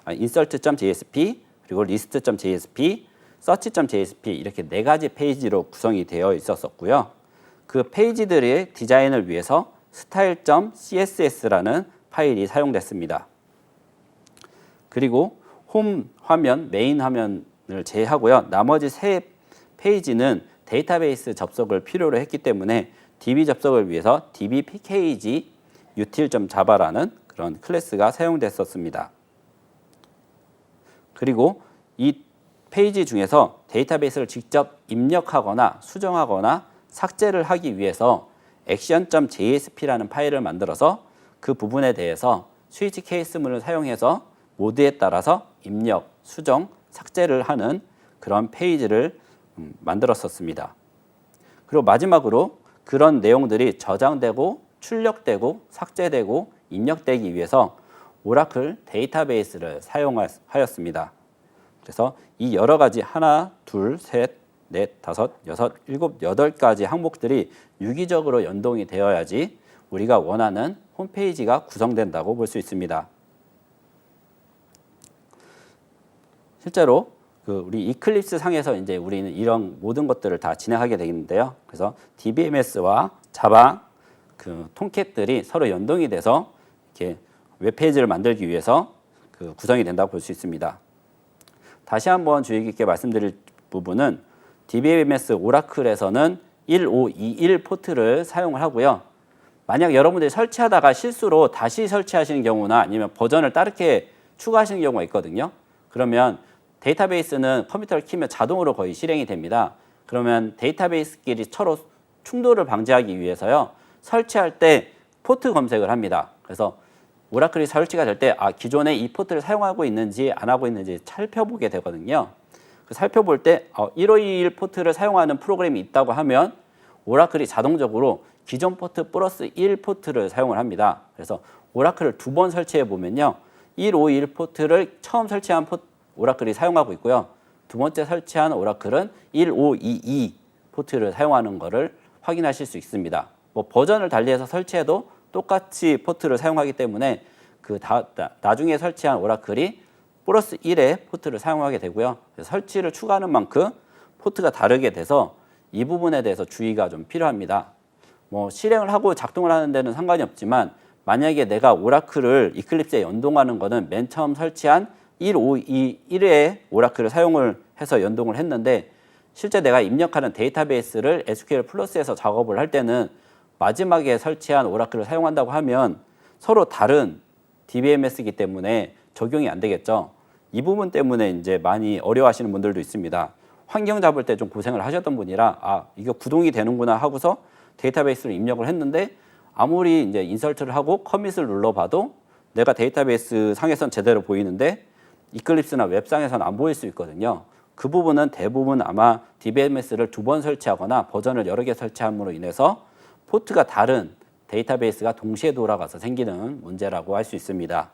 insert.jsp, 그리고 list.jsp, search.jsp 이렇게 4가지 페이지로 구성이 되어 있었고요. 그 페이지들의 디자인을 위해서 style.css라는 파일이 사용됐습니다. 그리고 홈 화면, 메인 화면을 제외하고요. 나머지 3페이지는 데이터베이스 접속을 필요로 했기 때문에 DB 접속을 위해서 dbpkg util.java라는 그런 클래스가 사용됐었습니다. 그리고 이 페이지 중에서 데이터베이스를 직접 입력하거나 수정하거나 삭제를 하기 위해서 action.jsp라는 파일을 만들어서 그 부분에 대해서 스위치 케이스문을 사용해서 모드에 따라서 입력, 수정, 삭제를 하는 그런 페이지를 만들었었습니다. 그리고 마지막으로 그런 내용들이 저장되고 출력되고 삭제되고 입력되기 위해서 오라클 데이터베이스를 사용하였습니다. 그래서 이 여러 가지 하나, 둘, 셋, 넷, 다섯, 여섯, 일곱, 8가지 항목들이 유기적으로 연동이 되어야지 우리가 원하는 홈페이지가 구성된다고 볼 수 있습니다. 실제로 우리 이클립스 상에서 이제 우리는 이런 모든 것들을 다 진행하게 되겠는데요. 그래서 DBMS와 자바 톰캣들이 서로 연동이 돼서 이렇게 웹페이지를 만들기 위해서 구성이 된다고 볼 수 있습니다. 다시 한번 주의 깊게 말씀드릴 부분은 DBMS 오라클에서는 1521 포트를 사용을 하고요. 만약 여러분들이 설치하다가 실수로 다시 설치하시는 경우나 아니면 버전을 다르게 추가하시는 경우가 있거든요. 그러면 데이터베이스는 컴퓨터를 키면 자동으로 거의 실행이 됩니다. 그러면 데이터베이스끼리 서로 충돌을 방지하기 위해서요. 설치할 때 포트 검색을 합니다. 그래서 오라클이 설치가 될 때 기존에 이 포트를 사용하고 있는지 안 하고 있는지 살펴보게 되거든요. 살펴볼 때 1521 포트를 사용하는 프로그램이 있다고 하면 오라클이 자동적으로 기존 포트 플러스 1 포트를 사용을 합니다. 그래서 오라클을 2번 설치해 보면요. 1521 포트를 처음 설치한 오라클이 사용하고 있고요. 두 번째 설치한 오라클은 1522 포트를 사용하는 것을 확인하실 수 있습니다. 뭐 버전을 달리해서 설치해도 똑같이 포트를 사용하기 때문에 나중에 설치한 오라클이 플러스 1의 포트를 사용하게 되고요. 설치를 추가하는 만큼 포트가 다르게 돼서 이 부분에 대해서 주의가 좀 필요합니다. 뭐 실행을 하고 작동을 하는 데는 상관이 없지만 만약에 내가 오라클을 이클립스에 연동하는 것은 맨 처음 설치한 1521의 오라클을 사용을 해서 연동을 했는데 실제 내가 입력하는 데이터베이스를 SQL 플러스에서 작업을 할 때는 마지막에 설치한 오라클을 사용한다고 하면 서로 다른 DBMS이기 때문에 적용이 안 되겠죠. 이 부분 때문에 이제 많이 어려워하시는 분들도 있습니다. 환경 잡을 때 좀 고생을 하셨던 분이라 이거 구동이 되는구나 하고서 데이터베이스를 입력을 했는데 아무리 이제 인설트를 하고 커밋을 눌러봐도 내가 데이터베이스 상에선 제대로 보이는데 이클립스나 웹상에서는 안 보일 수 있거든요. 그 부분은 대부분 아마 DBMS를 2번 설치하거나 버전을 여러 개 설치함으로 인해서 포트가 다른 데이터베이스가 동시에 돌아가서 생기는 문제라고 할 수 있습니다.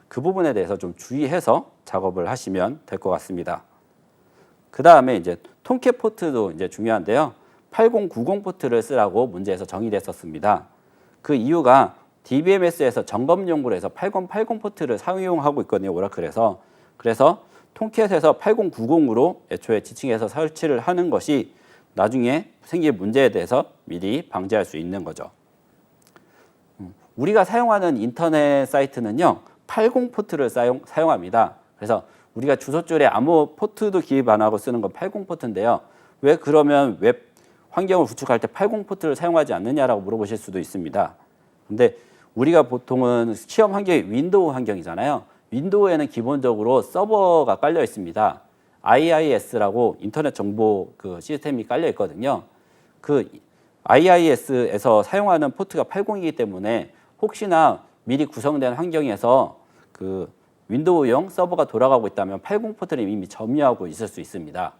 그 부분에 대해서 좀 주의해서 작업을 하시면 될 것 같습니다. 그 다음에 이제 톰캣 포트도 이제 중요한데요. 8090 포트를 쓰라고 문제에서 정의됐었습니다. 그 이유가 DBMS에서 점검용으로 해서 8080 포트를 사용하고 있거든요. 오라클에서. 그래서 통캣에서 8090으로 애초에 지칭해서 설치를 하는 것이 나중에 생길 문제에 대해서 미리 방지할 수 있는 거죠. 우리가 사용하는 인터넷 사이트는요, 80 포트를 사용합니다. 그래서 우리가 주소줄에 아무 포트도 기입 안 하고 쓰는 건 80 포트인데요. 왜 그러면 웹 환경을 구축할 때 80 포트를 사용하지 않느냐라고 물어보실 수도 있습니다. 근데 우리가 보통은 시험 환경이 윈도우 환경이잖아요. 윈도우에는 기본적으로 서버가 깔려 있습니다. IIS라고 인터넷 정보 그 시스템이 깔려 있거든요. 그 IIS에서 사용하는 포트가 80이기 때문에 혹시나 미리 구성된 환경에서 그 윈도우용 서버가 돌아가고 있다면 80 포트를 이미 점유하고 있을 수 있습니다.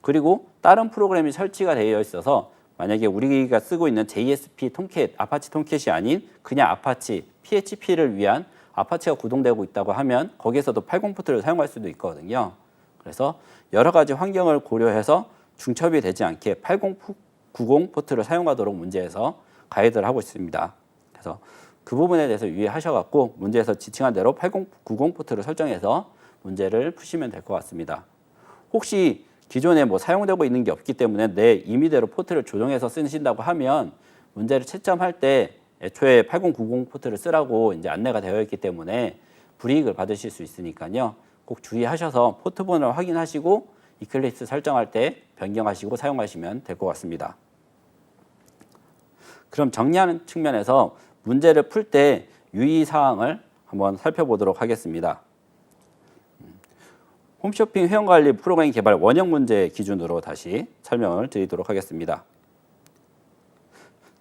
그리고 다른 프로그램이 설치가 되어 있어서 만약에 우리가 쓰고 있는 JSP 통캣, 아파치 통캣이 아닌 그냥 아파치, PHP를 위한 아파치가 구동되고 있다고 하면 거기에서도 80 포트를 사용할 수도 있거든요. 그래서 여러 가지 환경을 고려해서 중첩이 되지 않게 8090 포트를 사용하도록 문제에서 가이드를 하고 있습니다. 그래서 그 부분에 대해서 유의하셔갖고 문제에서 지칭한 대로 8090 포트를 설정해서 문제를 푸시면 될 것 같습니다. 혹시 기존에 뭐 사용되고 있는 게 없기 때문에 내 임의대로 포트를 조정해서 쓰신다고 하면 문제를 채점할 때 애초에 8090 포트를 쓰라고 이제 안내가 되어 있기 때문에 불이익을 받으실 수 있으니까요. 꼭 주의하셔서 포트 번호를 확인하시고 이클립스 설정할 때 변경하시고 사용하시면 될 것 같습니다. 그럼 정리하는 측면에서 문제를 풀 때 유의사항을 한번 살펴보도록 하겠습니다. 홈쇼핑 회원관리 프로그램 개발 원형 문제 기준으로 다시 설명을 드리도록 하겠습니다.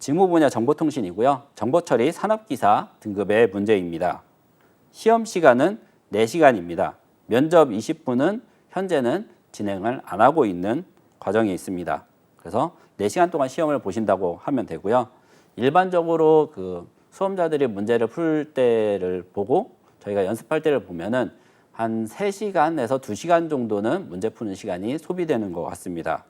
직무 분야 정보통신이고요. 정보처리 산업기사 등급의 문제입니다. 시험 시간은 4시간입니다. 면접 20분은 현재는 진행을 안 하고 있는 과정에 있습니다. 그래서 4시간 동안 시험을 보신다고 하면 되고요. 일반적으로 그 수험자들이 문제를 풀 때를 보고 저희가 연습할 때를 보면은 한 3시간에서 2시간 정도는 문제 푸는 시간이 소비되는 것 같습니다.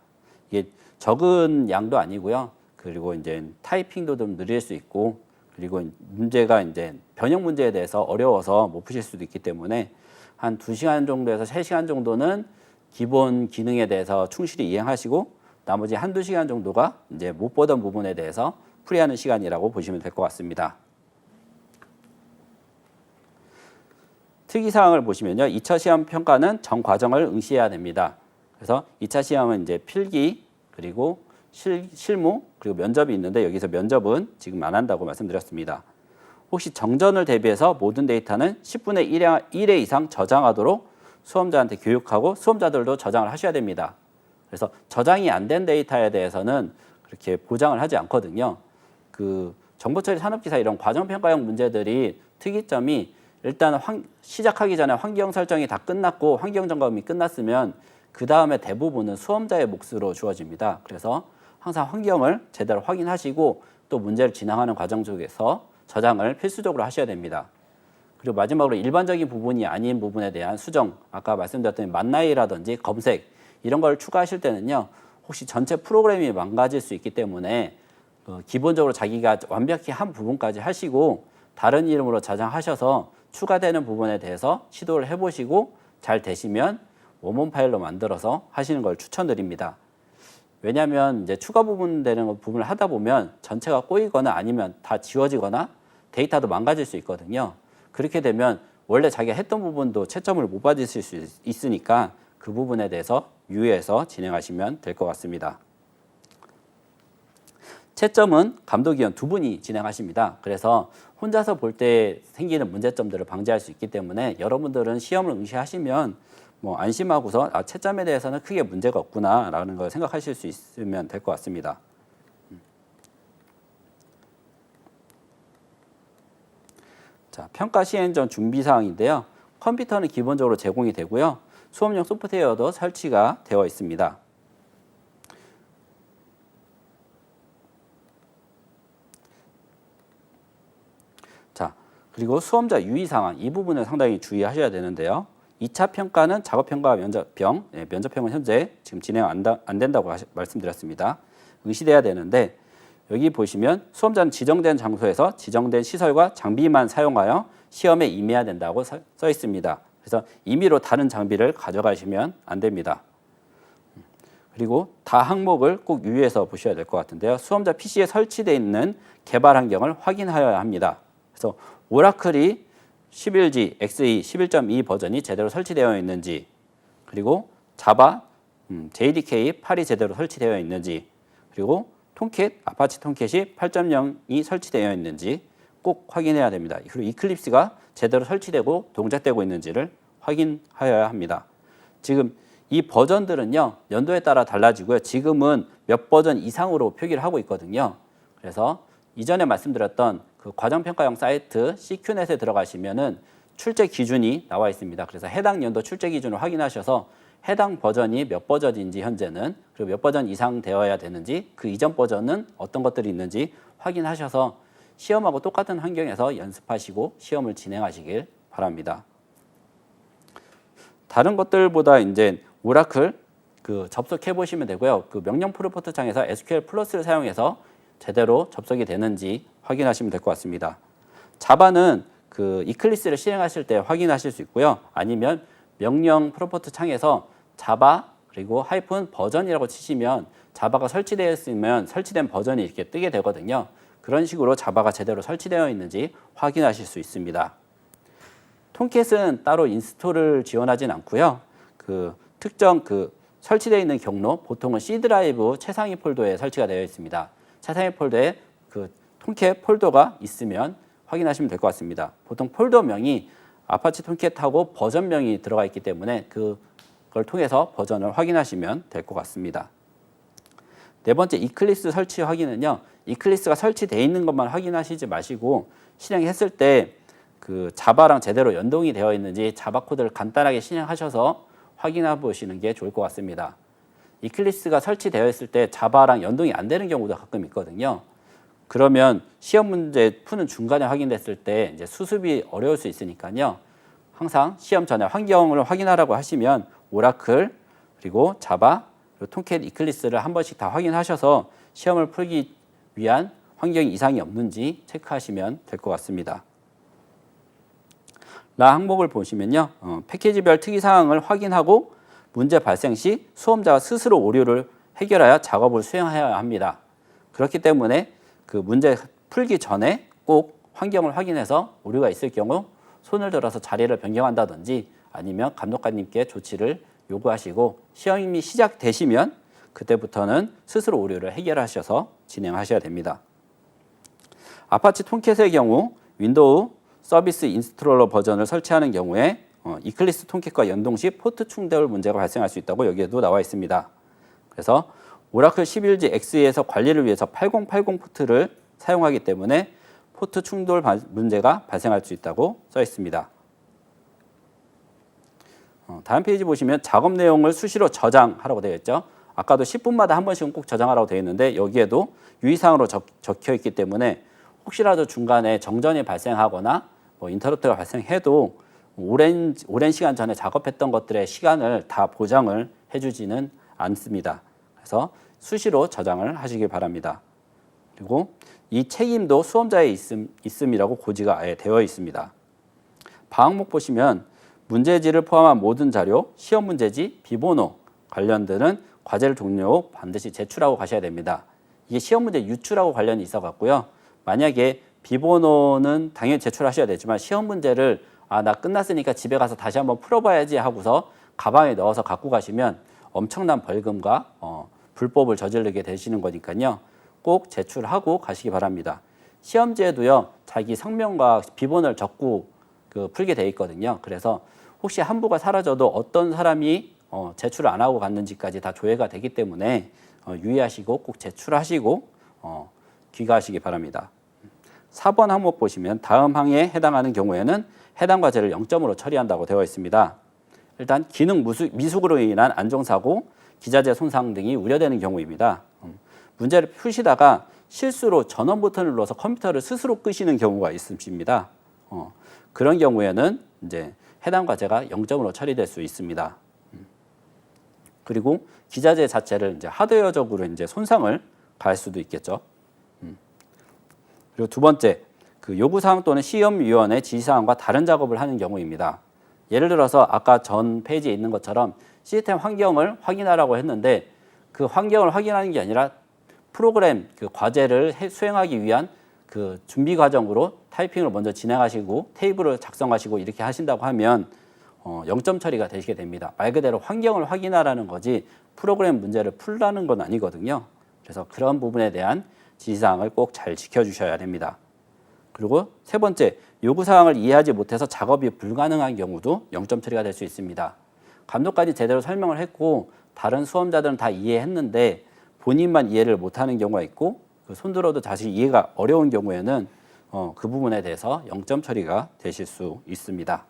이게 적은 양도 아니고요. 그리고 이제 타이핑도 좀 느릴 수 있고, 그리고 문제가 이제 변형 문제에 대해서 어려워서 못 푸실 수도 있기 때문에 한 2시간 정도에서 3시간 정도는 기본 기능에 대해서 충실히 이행하시고 나머지 1~2시간 정도가 이제 못 보던 부분에 대해서 풀이하는 시간이라고 보시면 될 것 같습니다. 특이사항을 보시면요. 2차 시험 평가는 전 과정을 응시해야 됩니다. 그래서 2차 시험은 이제 필기, 그리고 실무, 그리고 면접이 있는데 여기서 면접은 지금 안 한다고 말씀드렸습니다. 혹시 정전을 대비해서 모든 데이터는 10분의 1회 이상 저장하도록 수험자한테 교육하고 수험자들도 저장을 하셔야 됩니다. 그래서 저장이 안 된 데이터에 대해서는 그렇게 보장을 하지 않거든요. 그 정보처리 산업기사 이런 과정평가형 문제들이 특이점이 일단 시작하기 전에 환경 설정이 다 끝났고 환경 점검이 끝났으면 그 다음에 대부분은 수험자의 몫으로 주어집니다. 그래서 항상 환경을 제대로 확인하시고 또 문제를 진행하는 과정 속에서 저장을 필수적으로 하셔야 됩니다. 그리고 마지막으로 일반적인 부분이 아닌 부분에 대한 수정, 아까 말씀드렸던 만나이라든지 검색 이런 걸 추가하실 때는요. 혹시 전체 프로그램이 망가질 수 있기 때문에 기본적으로 자기가 완벽히 한 부분까지 하시고 다른 이름으로 저장하셔서 추가되는 부분에 대해서 시도를 해보시고 잘 되시면 원본 파일로 만들어서 하시는 걸 추천드립니다. 왜냐하면 이제 추가 부분 되는 부분을 하다 보면 전체가 꼬이거나 아니면 다 지워지거나 데이터도 망가질 수 있거든요. 그렇게 되면 원래 자기가 했던 부분도 채점을 못 받으실 수 있으니까 그 부분에 대해서 유의해서 진행하시면 될 것 같습니다. 채점은 감독위원 2분이 진행하십니다. 그래서 혼자서 볼 때 생기는 문제점들을 방지할 수 있기 때문에 여러분들은 시험을 응시하시면 뭐 안심하고서 채점에 대해서는 크게 문제가 없구나라는 걸 생각하실 수 있으면 될 것 같습니다. 자, 평가 시행 전 준비 사항인데요. 컴퓨터는 기본적으로 제공이 되고요. 수업용 소프트웨어도 설치가 되어 있습니다. 자, 그리고 수험자 유의사항 이 부분을 상당히 주의하셔야 되는데요. 2차 평가는 작업평가와 면접평, 면접평은 현재 지금 진행 안 된다고 말씀드렸습니다. 응시돼야 되는데 여기 보시면 수험자는 지정된 장소에서 지정된 시설과 장비만 사용하여 시험에 임해야 된다고 써 있습니다. 그래서 임의로 다른 장비를 가져가시면 안 됩니다. 그리고 다 항목을 꼭 유의해서 보셔야 될 것 같은데요. 수험자 PC에 설치되어 있는 개발 환경을 확인하여야 합니다. 그래서 오라클이 11G, XE 11.2 버전이 제대로 설치되어 있는지, 그리고 자바, JDK 8이 제대로 설치되어 있는지, 그리고 톰캣, 아파치 톰캣이 8.0이 설치되어 있는지 꼭 확인해야 됩니다. 그리고 이클립스가 제대로 설치되고 동작되고 있는지를 확인하여야 합니다. 지금 이 버전들은요, 연도에 따라 달라지고요. 지금은 몇 버전 이상으로 표기를 하고 있거든요. 그래서 이전에 말씀드렸던 그 과정평가용 사이트 CQNet에 들어가시면은 출제 기준이 나와 있습니다. 그래서 해당 연도 출제 기준을 확인하셔서 해당 버전이 몇 버전인지 현재는, 그리고 몇 버전 이상 되어야 되는지, 그 이전 버전은 어떤 것들이 있는지 확인하셔서 시험하고 똑같은 환경에서 연습하시고 시험을 진행하시길 바랍니다. 다른 것들보다 이제 오라클 접속해 보시면 되고요. 그 명령 프로포트 창에서 SQL 플러스를 사용해서 제대로 접속이 되는지 확인하시면 될 것 같습니다. 자바는 그 이클립스를 실행하실 때 확인하실 수 있고요. 아니면 명령 프로포트 창에서 자바 그리고 하이픈 버전이라고 치시면 자바가 설치되어 있으면 설치된 버전이 이렇게 뜨게 되거든요. 그런 식으로 자바가 제대로 설치되어 있는지 확인하실 수 있습니다. 톰캣은 따로 인스톨을 지원하진 않고요. 그 특정 설치되어 있는 경로, 보통은 C 드라이브 최상위 폴더에 설치가 되어 있습니다. 최상위 폴더에 그 톰캣 폴더가 있으면 확인하시면 될 것 같습니다. 보통 폴더명이 아파치 톰캣하고 버전명이 들어가 있기 때문에 그걸 통해서 버전을 확인하시면 될 것 같습니다. 네 번째, 이클립스 설치 확인은요. 이클립스가 설치되어 있는 것만 확인하시지 마시고 실행했을 때 그 자바랑 제대로 연동이 되어 있는지 자바 코드를 간단하게 실행하셔서 확인해 보시는 게 좋을 것 같습니다. 이클립스가 설치되어 있을 때 자바랑 연동이 안 되는 경우도 가끔 있거든요. 그러면 시험 문제 푸는 중간에 확인됐을 때 이제 수습이 어려울 수 있으니까요. 항상 시험 전에 환경을 확인하라고 하시면 오라클, 그리고 자바, 그리고 톰캣, 이클립스를 한 번씩 다 확인하셔서 시험을 풀기 위한 환경 이상이 없는지 체크하시면 될 것 같습니다. 라 항목을 보시면요. 패키지별 특이사항을 확인하고 문제 발생 시 수험자가 스스로 오류를 해결하여 작업을 수행해야 합니다. 그렇기 때문에 그 문제 풀기 전에 꼭 환경을 확인해서 오류가 있을 경우 손을 들어서 자리를 변경한다든지 아니면 감독관님께 조치를 요구하시고 시험이 시작되시면 그때부터는 스스로 오류를 해결하셔서 진행하셔야 됩니다. 아파치 톰캣의 경우 윈도우 서비스 인스톨러 버전을 설치하는 경우에 이클립스 톰캣과 연동 시 포트 충돌 문제가 발생할 수 있다고 여기에도 나와 있습니다. 그래서 오라클 11G XE에서 관리를 위해서 8080 포트를 사용하기 때문에 포트 충돌 문제가 발생할 수 있다고 써 있습니다. 다음 페이지 보시면 작업 내용을 수시로 저장하라고 되어 있죠. 아까도 10분마다 한 번씩은 꼭 저장하라고 되어 있는데 여기에도 유의사항으로 적혀 있기 때문에 혹시라도 중간에 정전이 발생하거나 인터럽트가 발생해도 오랜 시간 전에 작업했던 것들의 시간을 다 보장을 해주지는 않습니다. 그래서 수시로 저장을 하시길 바랍니다. 그리고 이 책임도 수험자에 있음이라고 고지가 아예 되어 있습니다. 방항목 보시면 문제지를 포함한 모든 자료, 시험 문제지, 비번호 관련들은 과제를 종료 후 반드시 제출하고 가셔야 됩니다. 이게 시험 문제 유출하고 관련이 있어 갖고요. 만약에 비번호는 당연히 제출하셔야 되지만 시험 문제를 나 끝났으니까 집에 가서 다시 한번 풀어봐야지 하고서 가방에 넣어서 갖고 가시면 엄청난 벌금과 불법을 저지르게 되시는 거니까요. 꼭 제출하고 가시기 바랍니다. 시험지에도요. 자기 성명과 비번호를 적고 풀게 돼 있거든요. 그래서 혹시 한부가 사라져도 어떤 사람이 제출을 안 하고 갔는지까지 다 조회가 되기 때문에 유의하시고 꼭 제출하시고 귀가하시기 바랍니다. 4번 항목 보시면 다음 항에 해당하는 경우에는 해당 과제를 0점으로 처리한다고 되어 있습니다. 일단 기능 미숙으로 인한 안정사고, 기자재 손상 등이 우려되는 경우입니다. 문제를 푸시다가 실수로 전원 버튼을 눌러서 컴퓨터를 스스로 끄시는 경우가 있습니다. 그런 경우에는 이제 해당 과제가 0점으로 처리될 수 있습니다. 그리고 기자재 자체를 이제 하드웨어적으로 이제 손상을 가할 수도 있겠죠. 그리고 두 번째, 요구사항 또는 시험위원회 지시사항과 다른 작업을 하는 경우입니다. 예를 들어서 아까 전 페이지에 있는 것처럼 시스템 환경을 확인하라고 했는데 그 환경을 확인하는 게 아니라 프로그램 그 과제를 수행하기 위한 그 준비 과정으로 타이핑을 먼저 진행하시고 테이블을 작성하시고 이렇게 하신다고 하면 0점 처리가 되시게 됩니다. 말 그대로 환경을 확인하라는 거지 프로그램 문제를 풀라는 건 아니거든요. 그래서 그런 부분에 대한 지시사항을 꼭 잘 지켜주셔야 됩니다. 그리고 세 번째, 요구사항을 이해하지 못해서 작업이 불가능한 경우도 0점 처리가 될 수 있습니다. 감독까지 제대로 설명을 했고 다른 수험자들은 다 이해했는데 본인만 이해를 못하는 경우가 있고 손들어도 다시 이해가 어려운 경우에는 그 부분에 대해서 0점 처리가 되실 수 있습니다.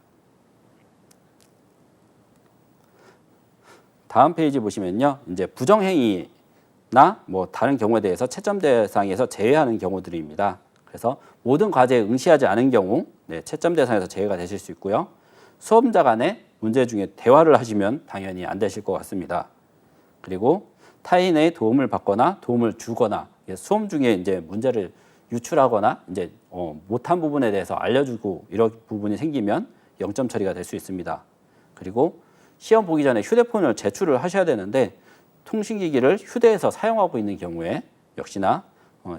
다음 페이지 보시면요, 이제 부정행위나 뭐 다른 경우에 대해서 채점 대상에서 제외하는 경우들입니다. 그래서 모든 과제에 응시하지 않은 경우 채점 대상에서 제외가 되실 수 있고요. 수험자 간에 문제 중에 대화를 하시면 당연히 안 되실 것 같습니다. 그리고 타인의 도움을 받거나 도움을 주거나 수험 중에 이제 문제를 유출하거나 이제 못한 부분에 대해서 알려주고 이런 부분이 생기면 0점 처리가 될 수 있습니다. 그리고 시험 보기 전에 휴대폰을 제출을 하셔야 되는데 통신기기를 휴대해서 사용하고 있는 경우에 역시나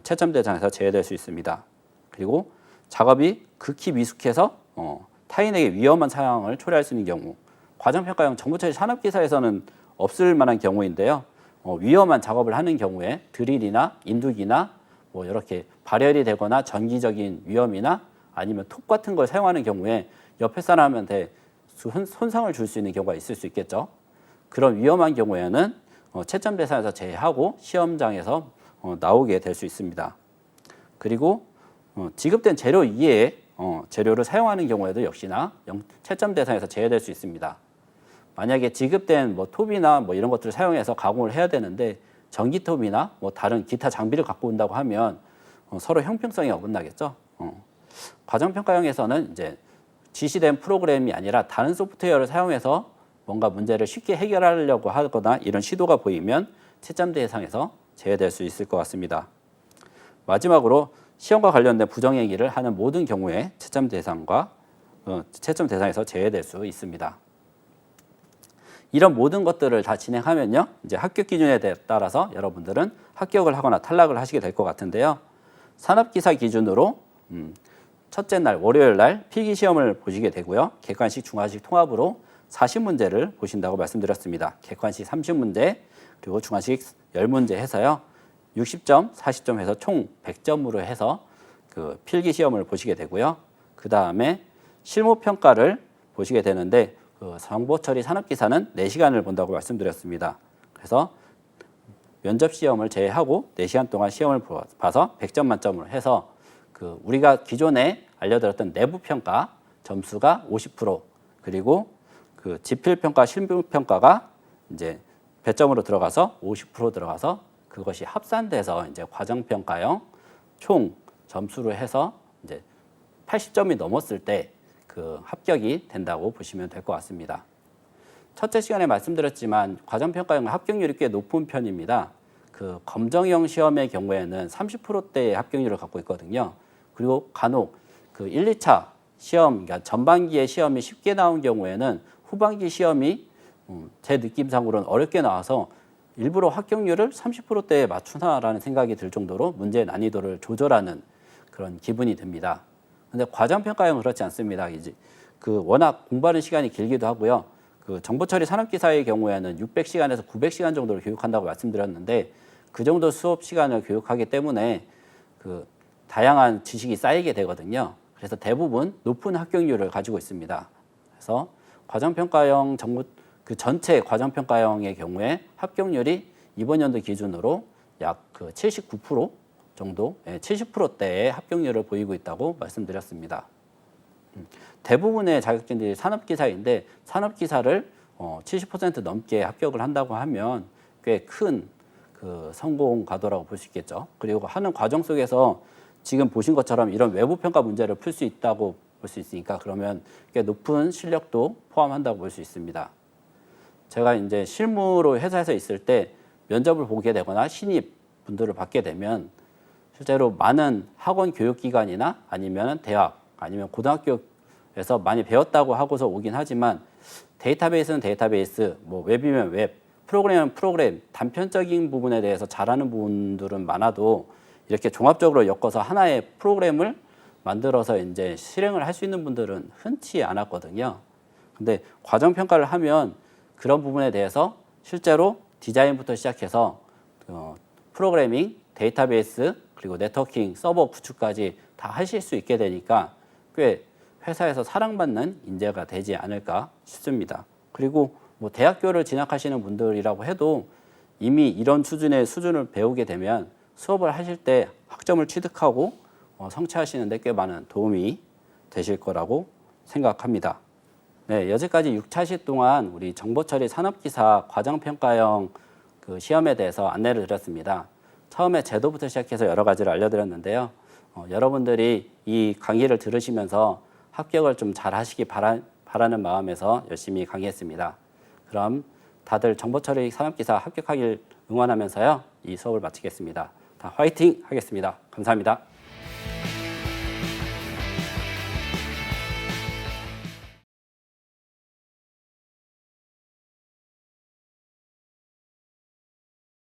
채점 대상에서 제외될 수 있습니다. 그리고 작업이 극히 미숙해서 타인에게 위험한 상황을 초래할 수 있는 경우, 과정평가용 정보처리 산업기사에서는 없을 만한 경우인데요. 위험한 작업을 하는 경우에 드릴이나 인두기나 뭐 이렇게 발열이 되거나 전기적인 위험이나 아니면 톱 같은 걸 사용하는 경우에 옆에 사람한테 손상을 줄 수 있는 경우가 있을 수 있겠죠. 그런 위험한 경우에는 채점 대상에서 제외하고 시험장에서 나오게 될 수 있습니다. 그리고 지급된 재료 이외에 재료를 사용하는 경우에도 역시나 채점 대상에서 제외될 수 있습니다. 만약에 지급된 뭐 톱이나 뭐 이런 것들을 사용해서 가공을 해야 되는데 전기톱이나 뭐 다른 기타 장비를 갖고 온다고 하면 서로 형평성이 어긋나겠죠. 과정평가형에서는 이제 지시된 프로그램이 아니라 다른 소프트웨어를 사용해서 뭔가 문제를 쉽게 해결하려고 하거나 이런 시도가 보이면 채점 대상에서 제외될 수 있을 것 같습니다. 마지막으로 시험과 관련된 부정행위를 하는 모든 경우에 채점 대상에서 제외될 수 있습니다. 이런 모든 것들을 다 진행하면요, 이제 합격 기준에 따라서 여러분들은 합격을 하거나 탈락을 하시게 될 것 같은데요. 산업기사 기준으로 첫째 날 월요일 날 필기 시험을 보시게 되고요. 객관식, 중화식 통합으로 40문제를 보신다고 말씀드렸습니다. 객관식 30문제, 그리고 중화식 10문제 해서요. 60점, 40점 해서 총 100점으로 해서 그 필기 시험을 보시게 되고요. 그 다음에 실무 평가를 보시게 되는데 그 정보처리 산업기사는 4시간을 본다고 말씀드렸습니다. 그래서 면접 시험을 제외하고 4시간 동안 시험을 봐서 100점 만점으로 해서 그 우리가 기존에 알려드렸던 내부 평가 점수가 50%, 그리고 그 지필 평가, 실무 평가가 이제 배점으로 들어가서 50% 들어가서 그것이 합산돼서 이제 과정평가형 총 점수로 해서 이제 80점이 넘었을 때 그 합격이 된다고 보시면 될 것 같습니다. 첫째 시간에 말씀드렸지만 과정평가형 합격률이 꽤 높은 편입니다. 그 검정형 시험의 경우에는 30%대의 합격률을 갖고 있거든요. 그리고 간혹 그 1, 2차 시험, 그러니까 전반기의 시험이 쉽게 나온 경우에는 후반기 시험이 제 느낌상으로는 어렵게 나와서 일부러 합격률을 30%대에 맞추나라는 생각이 들 정도로 문제의 난이도를 조절하는 그런 기분이 듭니다. 근데 과정평가형은 그렇지 않습니다. 이제 그 워낙 공부하는 시간이 길기도 하고요. 그 정보처리 산업기사의 경우에는 600시간에서 900시간 정도를 교육한다고 말씀드렸는데 그 정도 수업 시간을 교육하기 때문에 그 다양한 지식이 쌓이게 되거든요. 그래서 대부분 높은 합격률을 가지고 있습니다. 그래서 과정평가형 그 전체 과정평가형의 경우에 합격률이 이번 연도 기준으로 약 그 79% 정도, 70%대의 합격률을 보이고 있다고 말씀드렸습니다. 대부분의 자격증들이 산업기사인데 산업기사를 70% 넘게 합격을 한다고 하면 꽤 큰 그 성공 가도라고 볼 수 있겠죠. 그리고 하는 과정 속에서 지금 보신 것처럼 이런 외부 평가 문제를 풀 수 있다고 볼 수 있으니까 그러면 꽤 높은 실력도 포함한다고 볼 수 있습니다. 제가 이제 실무로 회사에서 있을 때 면접을 보게 되거나 신입 분들을 받게 되면 실제로 많은 학원 교육기관이나 아니면 대학 아니면 고등학교 그래서 많이 배웠다고 하고서 오긴 하지만 데이터베이스는 데이터베이스, 뭐 웹이면 웹, 프로그램은 프로그램, 단편적인 부분에 대해서 잘하는 분들은 많아도 이렇게 종합적으로 엮어서 하나의 프로그램을 만들어서 이제 실행을 할 수 있는 분들은 흔치 않았거든요. 근데 과정 평가를 하면 그런 부분에 대해서 실제로 디자인부터 시작해서 프로그래밍, 데이터베이스, 그리고 네트워킹, 서버 구축까지 다 하실 수 있게 되니까 꽤 회사에서 사랑받는 인재가 되지 않을까 싶습니다. 그리고 뭐 대학교를 진학하시는 분들이라고 해도 이미 이런 수준을 배우게 되면 수업을 하실 때 학점을 취득하고 성취하시는 데 꽤 많은 도움이 되실 거라고 생각합니다. 네, 여기까지 6차시 동안 우리 정보처리 산업기사 과정평가형 그 시험에 대해서 안내를 드렸습니다. 처음에 제도부터 시작해서 여러 가지를 알려드렸는데요. 여러분들이 이 강의를 들으시면서 합격을 좀 잘 하시기 바라는 마음에서 열심히 강의했습니다. 그럼 다들 정보처리 산업기사 합격하길 응원하면서요. 이 수업을 마치겠습니다. 다 화이팅 하겠습니다. 감사합니다.